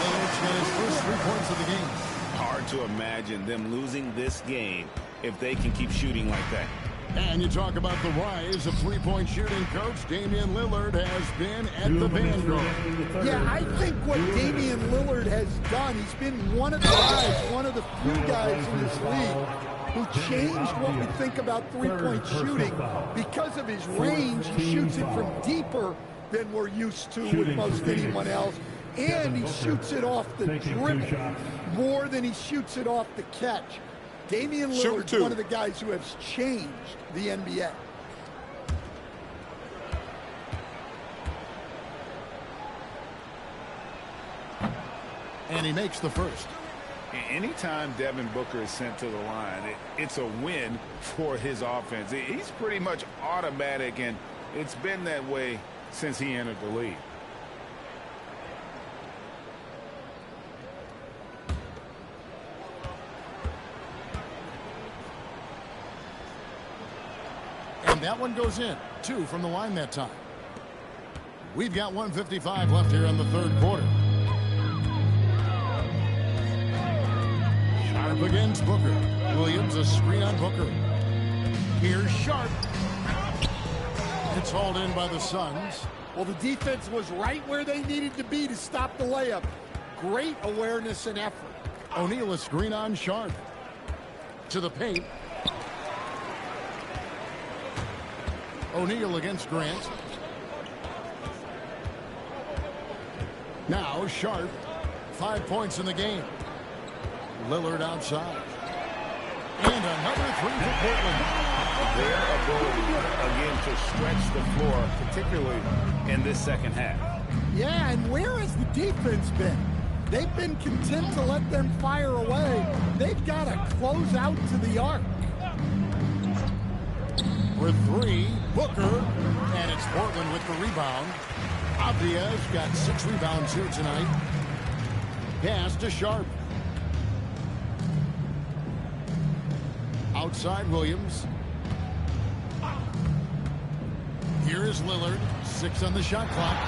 Speaker 1: Lillard's got his first 3 points of the game.
Speaker 3: Hard to imagine them losing this game if they can keep shooting like that.
Speaker 1: And you talk about the rise of three-point shooting, Coach. Damian Lillard has been at the vanguard.
Speaker 2: Yeah, I think what Damian Lillard has done, he's been one of the guys, one of the few guys in this league who changed what we think about three-point shooting. Because of his range, he shoots it from deeper than we're used to with most anyone else. And he shoots it off the dribble more than he shoots it off the catch. Damian Lillard is one of the guys who has changed the NBA.
Speaker 1: And he makes the first.
Speaker 3: Anytime Devin Booker is sent to the line, it's a win for his offense. He's pretty much automatic, and it's been that way since he entered the league.
Speaker 1: And that one goes in. 2 from the line that time. We've got 1:55 left here in the third quarter. Sharp against Booker. Williams a screen on Booker. Here's Sharp. It's hauled in by the Suns.
Speaker 2: Well, the defense was right where they needed to be to stop the layup. Great awareness and effort.
Speaker 1: O'Neal a screen on Sharp. To the paint. O'Neal against Grant. Now Sharp. 5 points in the game. Lillard outside. And another three for Portland.
Speaker 3: Their ability, again, to stretch the floor, particularly in this second half.
Speaker 2: Yeah, and where has the defense been? They've been content to let them fire away. They've got to close out to the arc.
Speaker 1: For 3, Booker, and it's Portland with the rebound. Abdia's got 6 rebounds here tonight. Pass to Sharp. Outside Williams. Here is Lillard. 6 on the shot clock.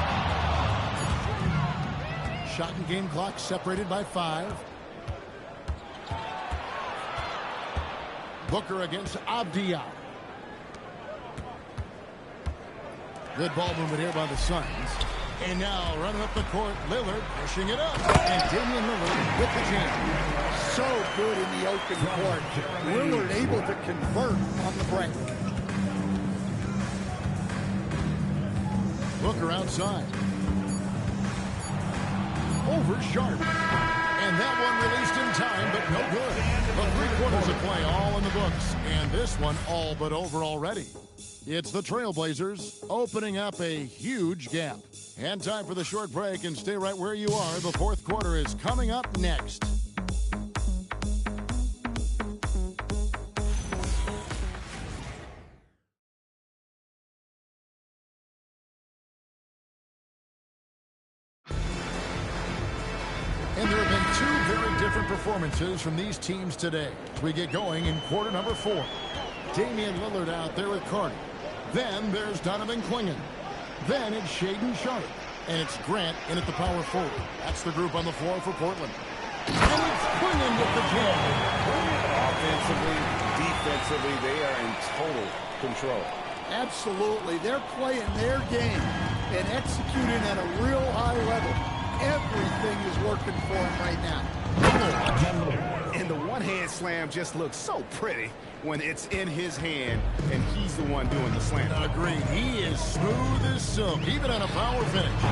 Speaker 1: Shot and game clock separated by 5. Booker against Abdia. Good ball movement here by the Suns. And now running up the court, Lillard pushing it up. And Damian Lillard with the jam.
Speaker 2: So good in the open court. Lillard able to convert on the break.
Speaker 1: Booker outside. Over Sharp. And that one released in time, but no good. The 3 quarters of play all in the books. And this one all but over already. It's the Trailblazers opening up a huge gap. And time for the short break, and stay right where you are. The fourth quarter is coming up next. And there have been 2 very different performances from these teams today. As we get going in quarter number 4. Damian Lillard out there with Carter. Then there's Donovan Clingan. Then it's Shaden Sharp. And it's Grant in at the power forward. That's the group on the floor for Portland. And it's Clingan with the jam.
Speaker 3: Offensively, defensively, they are in total control.
Speaker 2: Absolutely. They're playing their game and executing at a real high level. Everything is working for him right now.
Speaker 3: And the one-hand slam just looks so pretty when it's in his hand and he's the one doing the slam.
Speaker 1: Agreed. He is smooth as silk, even on a power finish.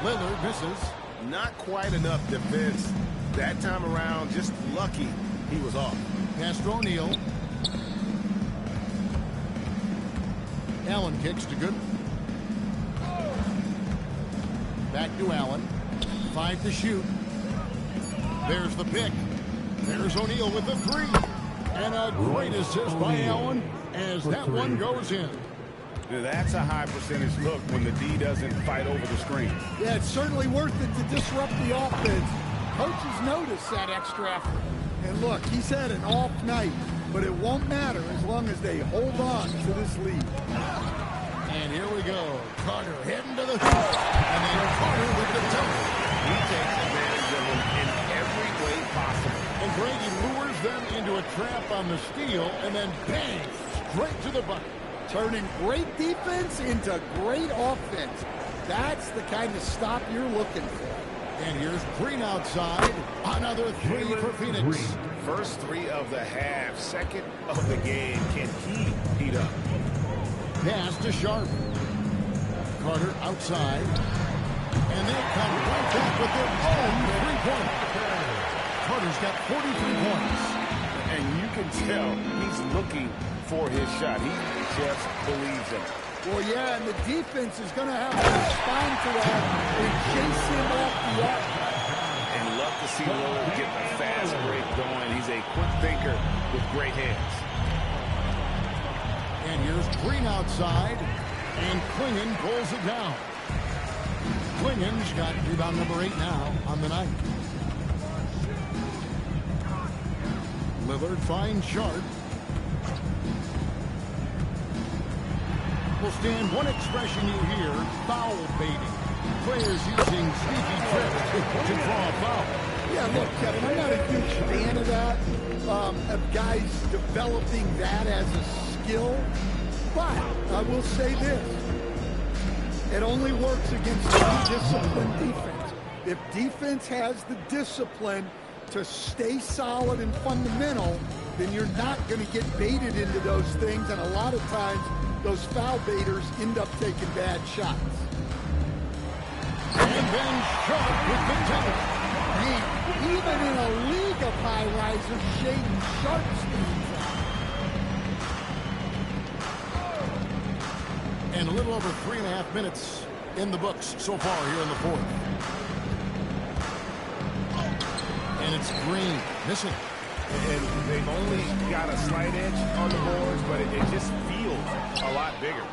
Speaker 1: Lillard misses.
Speaker 3: Not quite enough defense that time around. Just lucky he was off.
Speaker 1: Pass to O'Neal. Allen kicks to Goodwin. Back to Allen. 5 to shoot. There's the pick. There's O'Neal with the 3. And a great assist by Allen as that one goes in.
Speaker 3: Now that's a high percentage look when the D doesn't fight over the screen.
Speaker 2: Yeah, it's certainly worth it to disrupt the offense. Coaches notice that extra effort. And look, he's had an off night, but it won't matter as long as they hold on to this lead.
Speaker 1: And here we go. Carter heading to the hoop. And then Carter with the dunk.
Speaker 3: He takes advantage of him in every way possible.
Speaker 1: And Brady lures them into a trap on the steal, and then bang, straight to the bucket.
Speaker 2: Turning great defense into great offense. That's the kind of stop you're looking for.
Speaker 1: And here's Green outside. Another 3 for Phoenix.
Speaker 3: First 3 of the half. Second of the game. Can he heat up?
Speaker 1: Pass to Sharp. Carter outside. And they come right back with their own three-pointer. Carter's got 43 points.
Speaker 3: And you can tell he's looking for his shot. He just believes in it.
Speaker 2: Well, yeah, and the defense is going to have to respond to that and chase him off the arc.
Speaker 3: And love to see Lillard get the fast break going. He's a quick thinker with great hands.
Speaker 1: And here's Green outside. And Klingon pulls it down. Klingon's got rebound number 8 now on the night. Lillard finds Sharp. Will stand one expression you hear, foul baiting. Players using sneaky tricks to draw a foul.
Speaker 2: Yeah, look, Kevin, I'm not a huge fan of that, of guys developing that as a skill. But I will say this. It only works against disciplined defense. If defense has the discipline to stay solid and fundamental, then you're not going to get baited into those things. And a lot of times, those foul baiters end up taking bad shots.
Speaker 1: And then Sharp with the dunk.
Speaker 2: Man, even in a league of high risers, Shaden Sharp stands out.
Speaker 1: And a little over 3.5 minutes in the books so far here in the fourth. And it's Green missing.
Speaker 3: And they've only got a slight edge on the boards, but it just feels a lot bigger.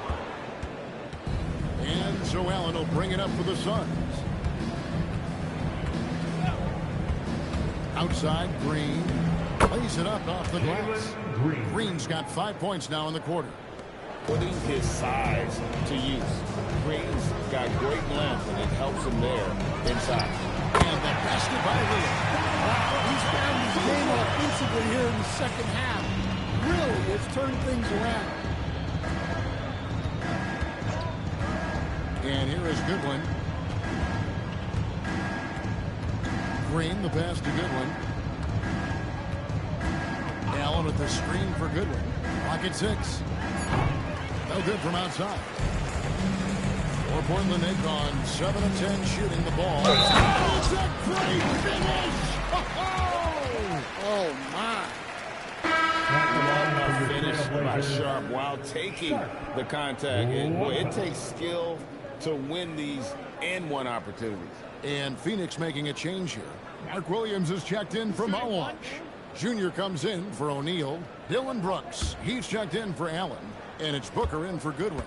Speaker 1: And so Allen will bring it up for the Suns. Outside, Green lays it up off the glass. Green's got 5 points now in the quarter.
Speaker 3: Putting his size to use. Green's got great length, and it helps him there inside.
Speaker 1: And the basket by Lillard.
Speaker 2: Wow, he's found his game offensively here in the second half. Really has turned things around.
Speaker 1: And here is Goodwin. Green, the pass to Goodwin. Allen with the screen for Goodwin. Pocket 6. No good from outside. 4 Portland, they've gone 7 of 10 shooting the ball. It's a great finish!
Speaker 2: Oh, my.
Speaker 3: Finish by Sharp while taking the contact. And boy, it takes skill to win these and-one opportunities.
Speaker 1: And Phoenix making a change here. Mark Williams is checked in for Mawaj. Junior comes in for O'Neal. Dylan Brooks, he's checked in for Allen. And it's Booker in for Goodwin.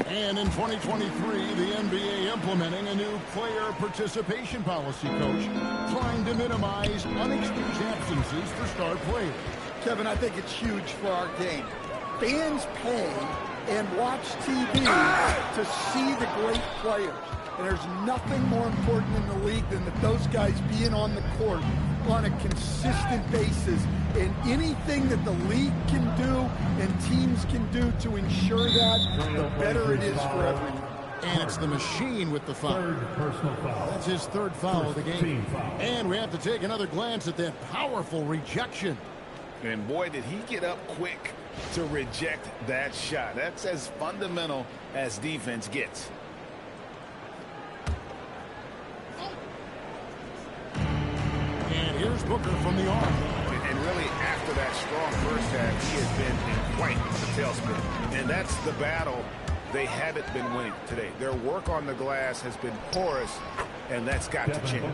Speaker 1: And in 2023, the NBA implementing a new player participation policy, Coach, trying to minimize unexcused absences for star players.
Speaker 2: Kevin, I think it's huge for our game. Fans pay and watch TV to see the great players. And there's nothing more important in the league than that those guys being on the court on a consistent basis. And anything that the league can do and teams can do to ensure that, the better it is for everyone.
Speaker 1: And it's the machine with the foul. That's his third foul of the game. And we have to take another glance at that powerful rejection.
Speaker 3: And boy, did he get up quick to reject that shot. That's as fundamental as defense gets.
Speaker 1: And here's against Booker from the arc.
Speaker 3: And really, after that strong first half, he has been in quite the tailspin. And that's the battle they haven't been winning today. Their work on the glass has been porous, and that's got to change.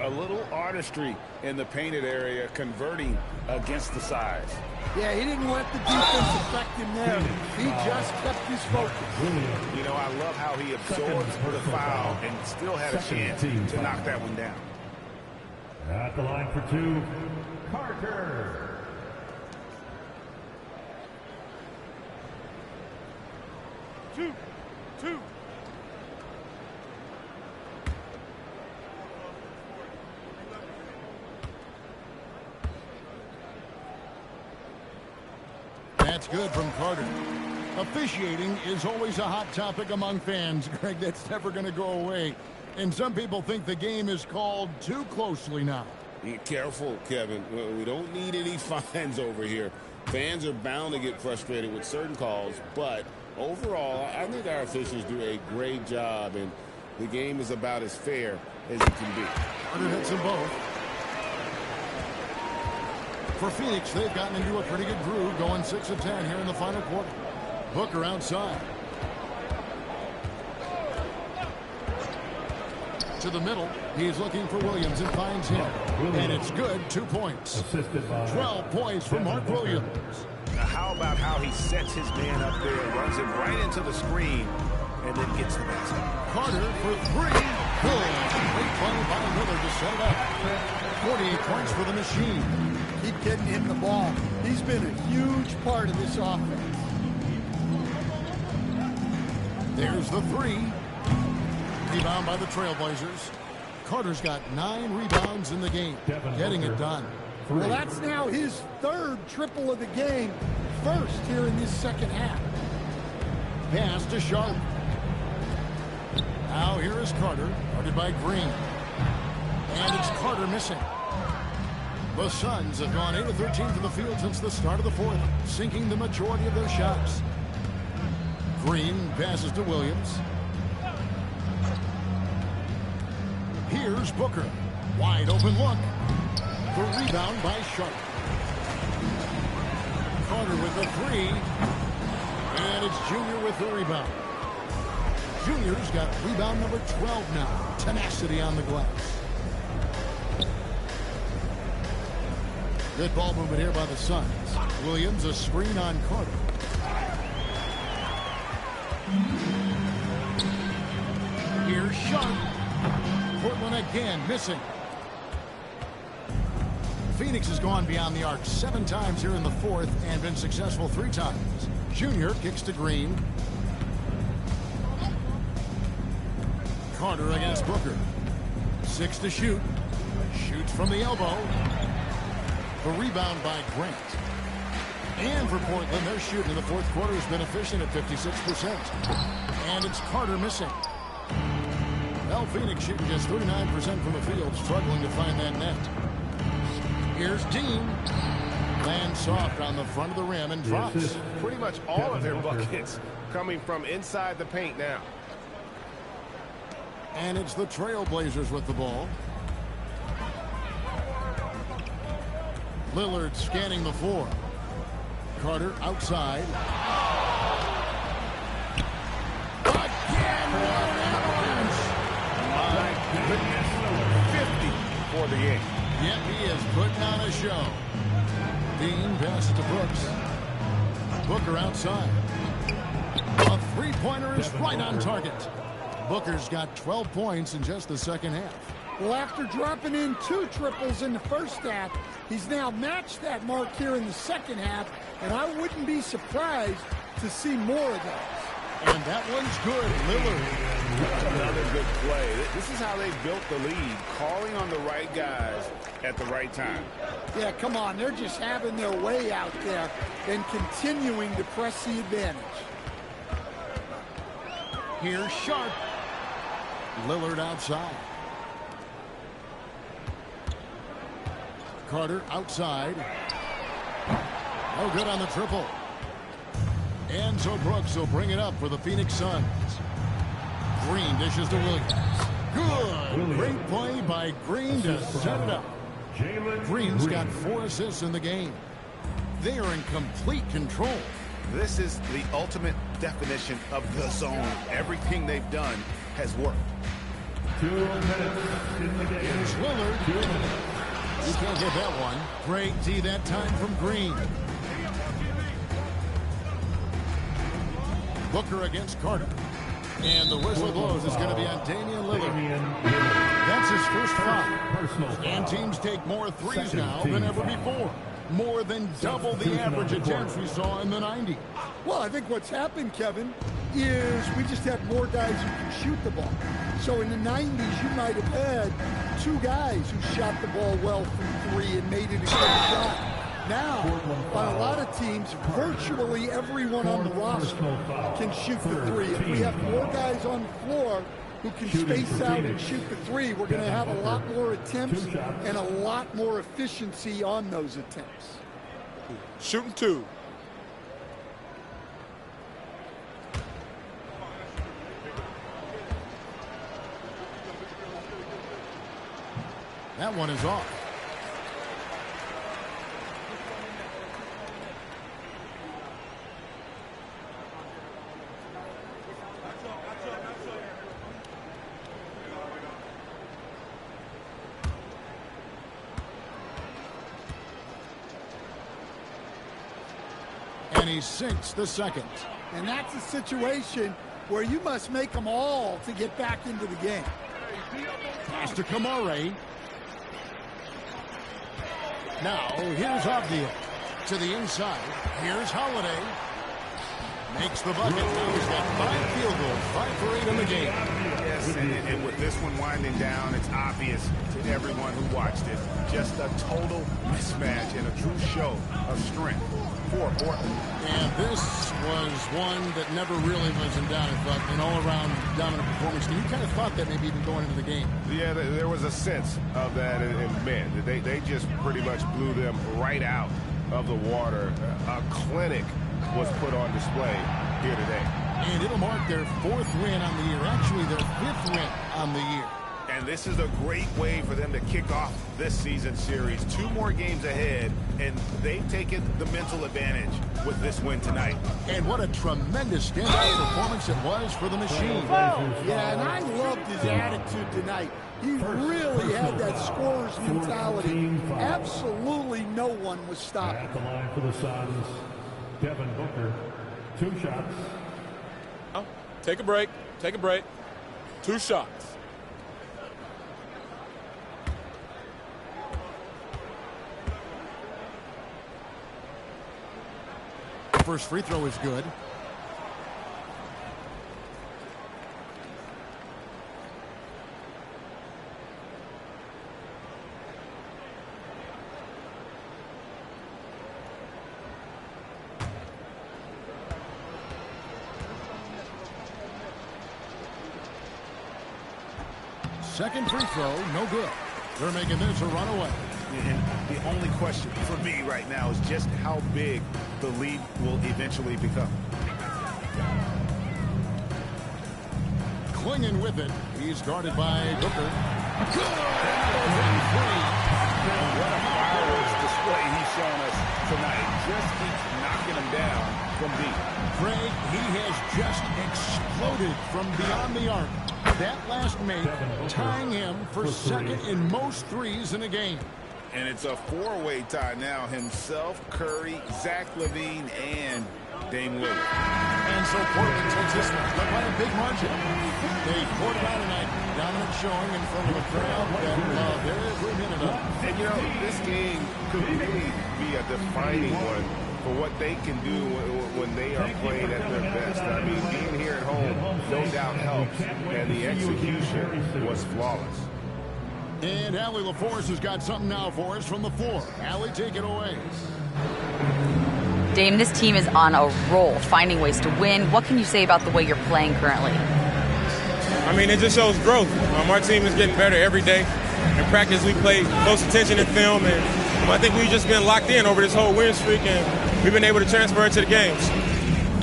Speaker 3: A little artistry in the painted area, converting against the size.
Speaker 2: Yeah, he didn't let the defense affect him there. He just kept his focus.
Speaker 3: You know, I love how he absorbs the foul and still had a chance to knock that one down.
Speaker 5: At the line for two, Carter.
Speaker 2: Two.
Speaker 1: That's good from Carter. Officiating is always a hot topic among fans, Greg. That's never going to go away. And some people think the game is called too closely now.
Speaker 3: Be careful, Kevin. We don't need any fines over here. Fans are bound to get frustrated with certain calls, but overall, I think our officials do a great job, and the game is about as fair as it can be.
Speaker 1: Carter hits them both. For Phoenix, they've gotten into a pretty good groove, going 6 of 10 here in the final quarter. Booker outside. To the middle. He's looking for Williams and finds him. And it's good. 2 points. 12 points for Mark Williams.
Speaker 3: Now, how about how he sets his man up there, runs him right into the screen, and then gets the basket.
Speaker 1: Carter for 3. Good. Great play by Miller to set it up. 48 points for the machine.
Speaker 2: Keep getting him the ball. He's been a huge part of this offense.
Speaker 1: There's the 3. Rebound by the Trailblazers. Carter's got 9 rebounds in the game. Getting it done.
Speaker 2: Well, that's now his 3rd triple of the game. First here in this second half.
Speaker 1: Pass to Sharp. Now here is Carter. Guarded by Green. And it's Carter missing. The Suns have gone 8 of 13 from the field since the start of the 4th, sinking the majority of their shots. Green passes to Williams. Here's Booker. Wide open look. The rebound by Sharp. Carter with the 3. And it's Junior with the rebound. Junior's got rebound number 12 now. Tenacity on the glass. Good ball movement here by the Suns. Williams a screen on Carter. Here's Sharp. Portland again missing. Phoenix has gone beyond the arc 7 times here in the 4th and been successful 3 times. Junior kicks to Green. Carter against Booker. 6 to shoot. Shoots from the elbow. The rebound by Grant. And for Portland, their shooting in the 4th quarter has been efficient at 56%. And it's Carter missing. Well, Phoenix shooting just 39% from the field, struggling to find that net. Here's Dean. Lands soft on the front of the rim and drops.
Speaker 3: Pretty much all of their buckets coming from inside the paint now.
Speaker 1: And it's the Trailblazers with the ball. Lillard scanning the floor. Carter outside. Again, what an avalanche!
Speaker 3: My goodness. 50 for the game.
Speaker 1: Yep, he is putting on a show. Dean passes to Brooks. Booker outside. A 3-pointer is right on target. Booker's got 12 points in just the second half.
Speaker 2: Well, after dropping in 2 triples in the first half, he's now matched that mark here in the second half, and I wouldn't be surprised to see more of those.
Speaker 1: And that one's good. Lillard.
Speaker 3: Another good play. This is how they built the lead, calling on the right guys at the right time.
Speaker 2: Yeah, come on. They're just having their way out there and continuing to press the advantage.
Speaker 1: Here's Sharp. Lillard outside. Carter outside. No good on the triple. And so Brooks will bring it up for the Phoenix Suns. Green dishes to Williams. Good. Great play by Green to set it up. Green's got 4 assists in the game. They are in complete control.
Speaker 10: This is the ultimate definition of the zone. Everything they've done has worked.
Speaker 5: 2 minutes in the game.
Speaker 1: Here's Lillard. You can't get that one. Great D that time from Green. Booker against Carter. And the whistle blows. It's going to be on Damian Lillard. That's his first foul. And teams take more threes now than ever before. More than double the average attempts we saw in the 90s.
Speaker 2: Well, I think what's happened, Kevin, is we just have more guys who can shoot the ball. So in the 90s, you might have had 2 guys who shot the ball well from 3 and made it a good shot. Now, on a lot of teams, virtually everyone on the roster can shoot the 3. If we have more guys on the floor who can space out and shoot the 3, we're going to have a lot more attempts and a lot more efficiency on those attempts.
Speaker 9: Shooting 2.
Speaker 1: That one is off. And he sinks the second.
Speaker 2: And that's a situation where you must make them all to get back into the game.
Speaker 1: Pass to Kamare. Now, here's Avdia to the inside. Here's Holiday. Makes the bucket. Now he's got 5 field goals, 5 for 8 in the game.
Speaker 10: Yes, and with this one winding down, it's obvious to everyone who watched it. Just a total mismatch and a true show of strength for Portland.
Speaker 1: And this was one that never really was in doubt. But an all-around dominant performance. And you kind of thought that maybe even going into the game.
Speaker 3: Yeah, there was a sense of that, and man, they just pretty much blew them right out of the water. A clinic was put on display here today.
Speaker 1: And it'll mark their 4th win on the year. Actually, their 5th win on the year.
Speaker 10: And this is a great way for them to kick off this season series. 2 more games ahead, and they've taken the mental advantage with this win tonight.
Speaker 1: And what a tremendous standout performance it was for the Machine.
Speaker 2: Yeah, and I loved his attitude tonight. He really had that scorer's mentality. Absolutely no one was stopping.
Speaker 5: At the line for the Suns, Devin Booker, 2 shots.
Speaker 9: Oh, take a break. Take a break. 2 shots.
Speaker 1: First free throw is good. Second free throw, no good. They're making this a runaway.
Speaker 10: And the only question for me right now is just how big the lead will eventually become.
Speaker 1: Clinging with it. He's guarded by Booker. Good!
Speaker 10: What a fireworks display he's shown us tonight. Just keeps knocking him down from deep.
Speaker 1: Craig, he has just exploded from beyond the arc. That last make tying him for 2nd in most threes in a game.
Speaker 10: And it's a 4-way tie now. Himself, Curry, Zach LaVine, and Dame Lillard.
Speaker 1: And so Portland takes this one, but by a big margin. They poured it out tonight. Dominant showing in front of a crowd that loved every minute of it.
Speaker 3: And you know, this game could really be a defining one for what they can do when they are playing at their best. I mean, being here at home no doubt helps, and the execution was flawless.
Speaker 1: And Allie LaForce has got something now for us from the floor. Allie, take it away.
Speaker 4: Dame, this team is on a roll, finding ways to win. What can you say about the way you're playing currently?
Speaker 11: I mean, it just shows growth. Our team is getting better every day. In practice, we play close attention in film, and I think we've just been locked in over this whole win streak, and we've been able to transfer it to the games.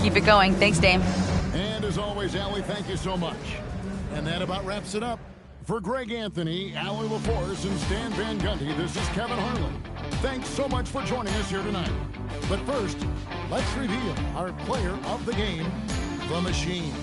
Speaker 4: Keep it going. Thanks, Dame.
Speaker 1: And as always, Allie, thank you so much. And that about wraps it up For Greg Anthony, Alan LaForce, and Stan Van Gundy, this is Kevin Harlan. Thanks so much for joining us here tonight. But first, let's reveal our player of the game, the Machine.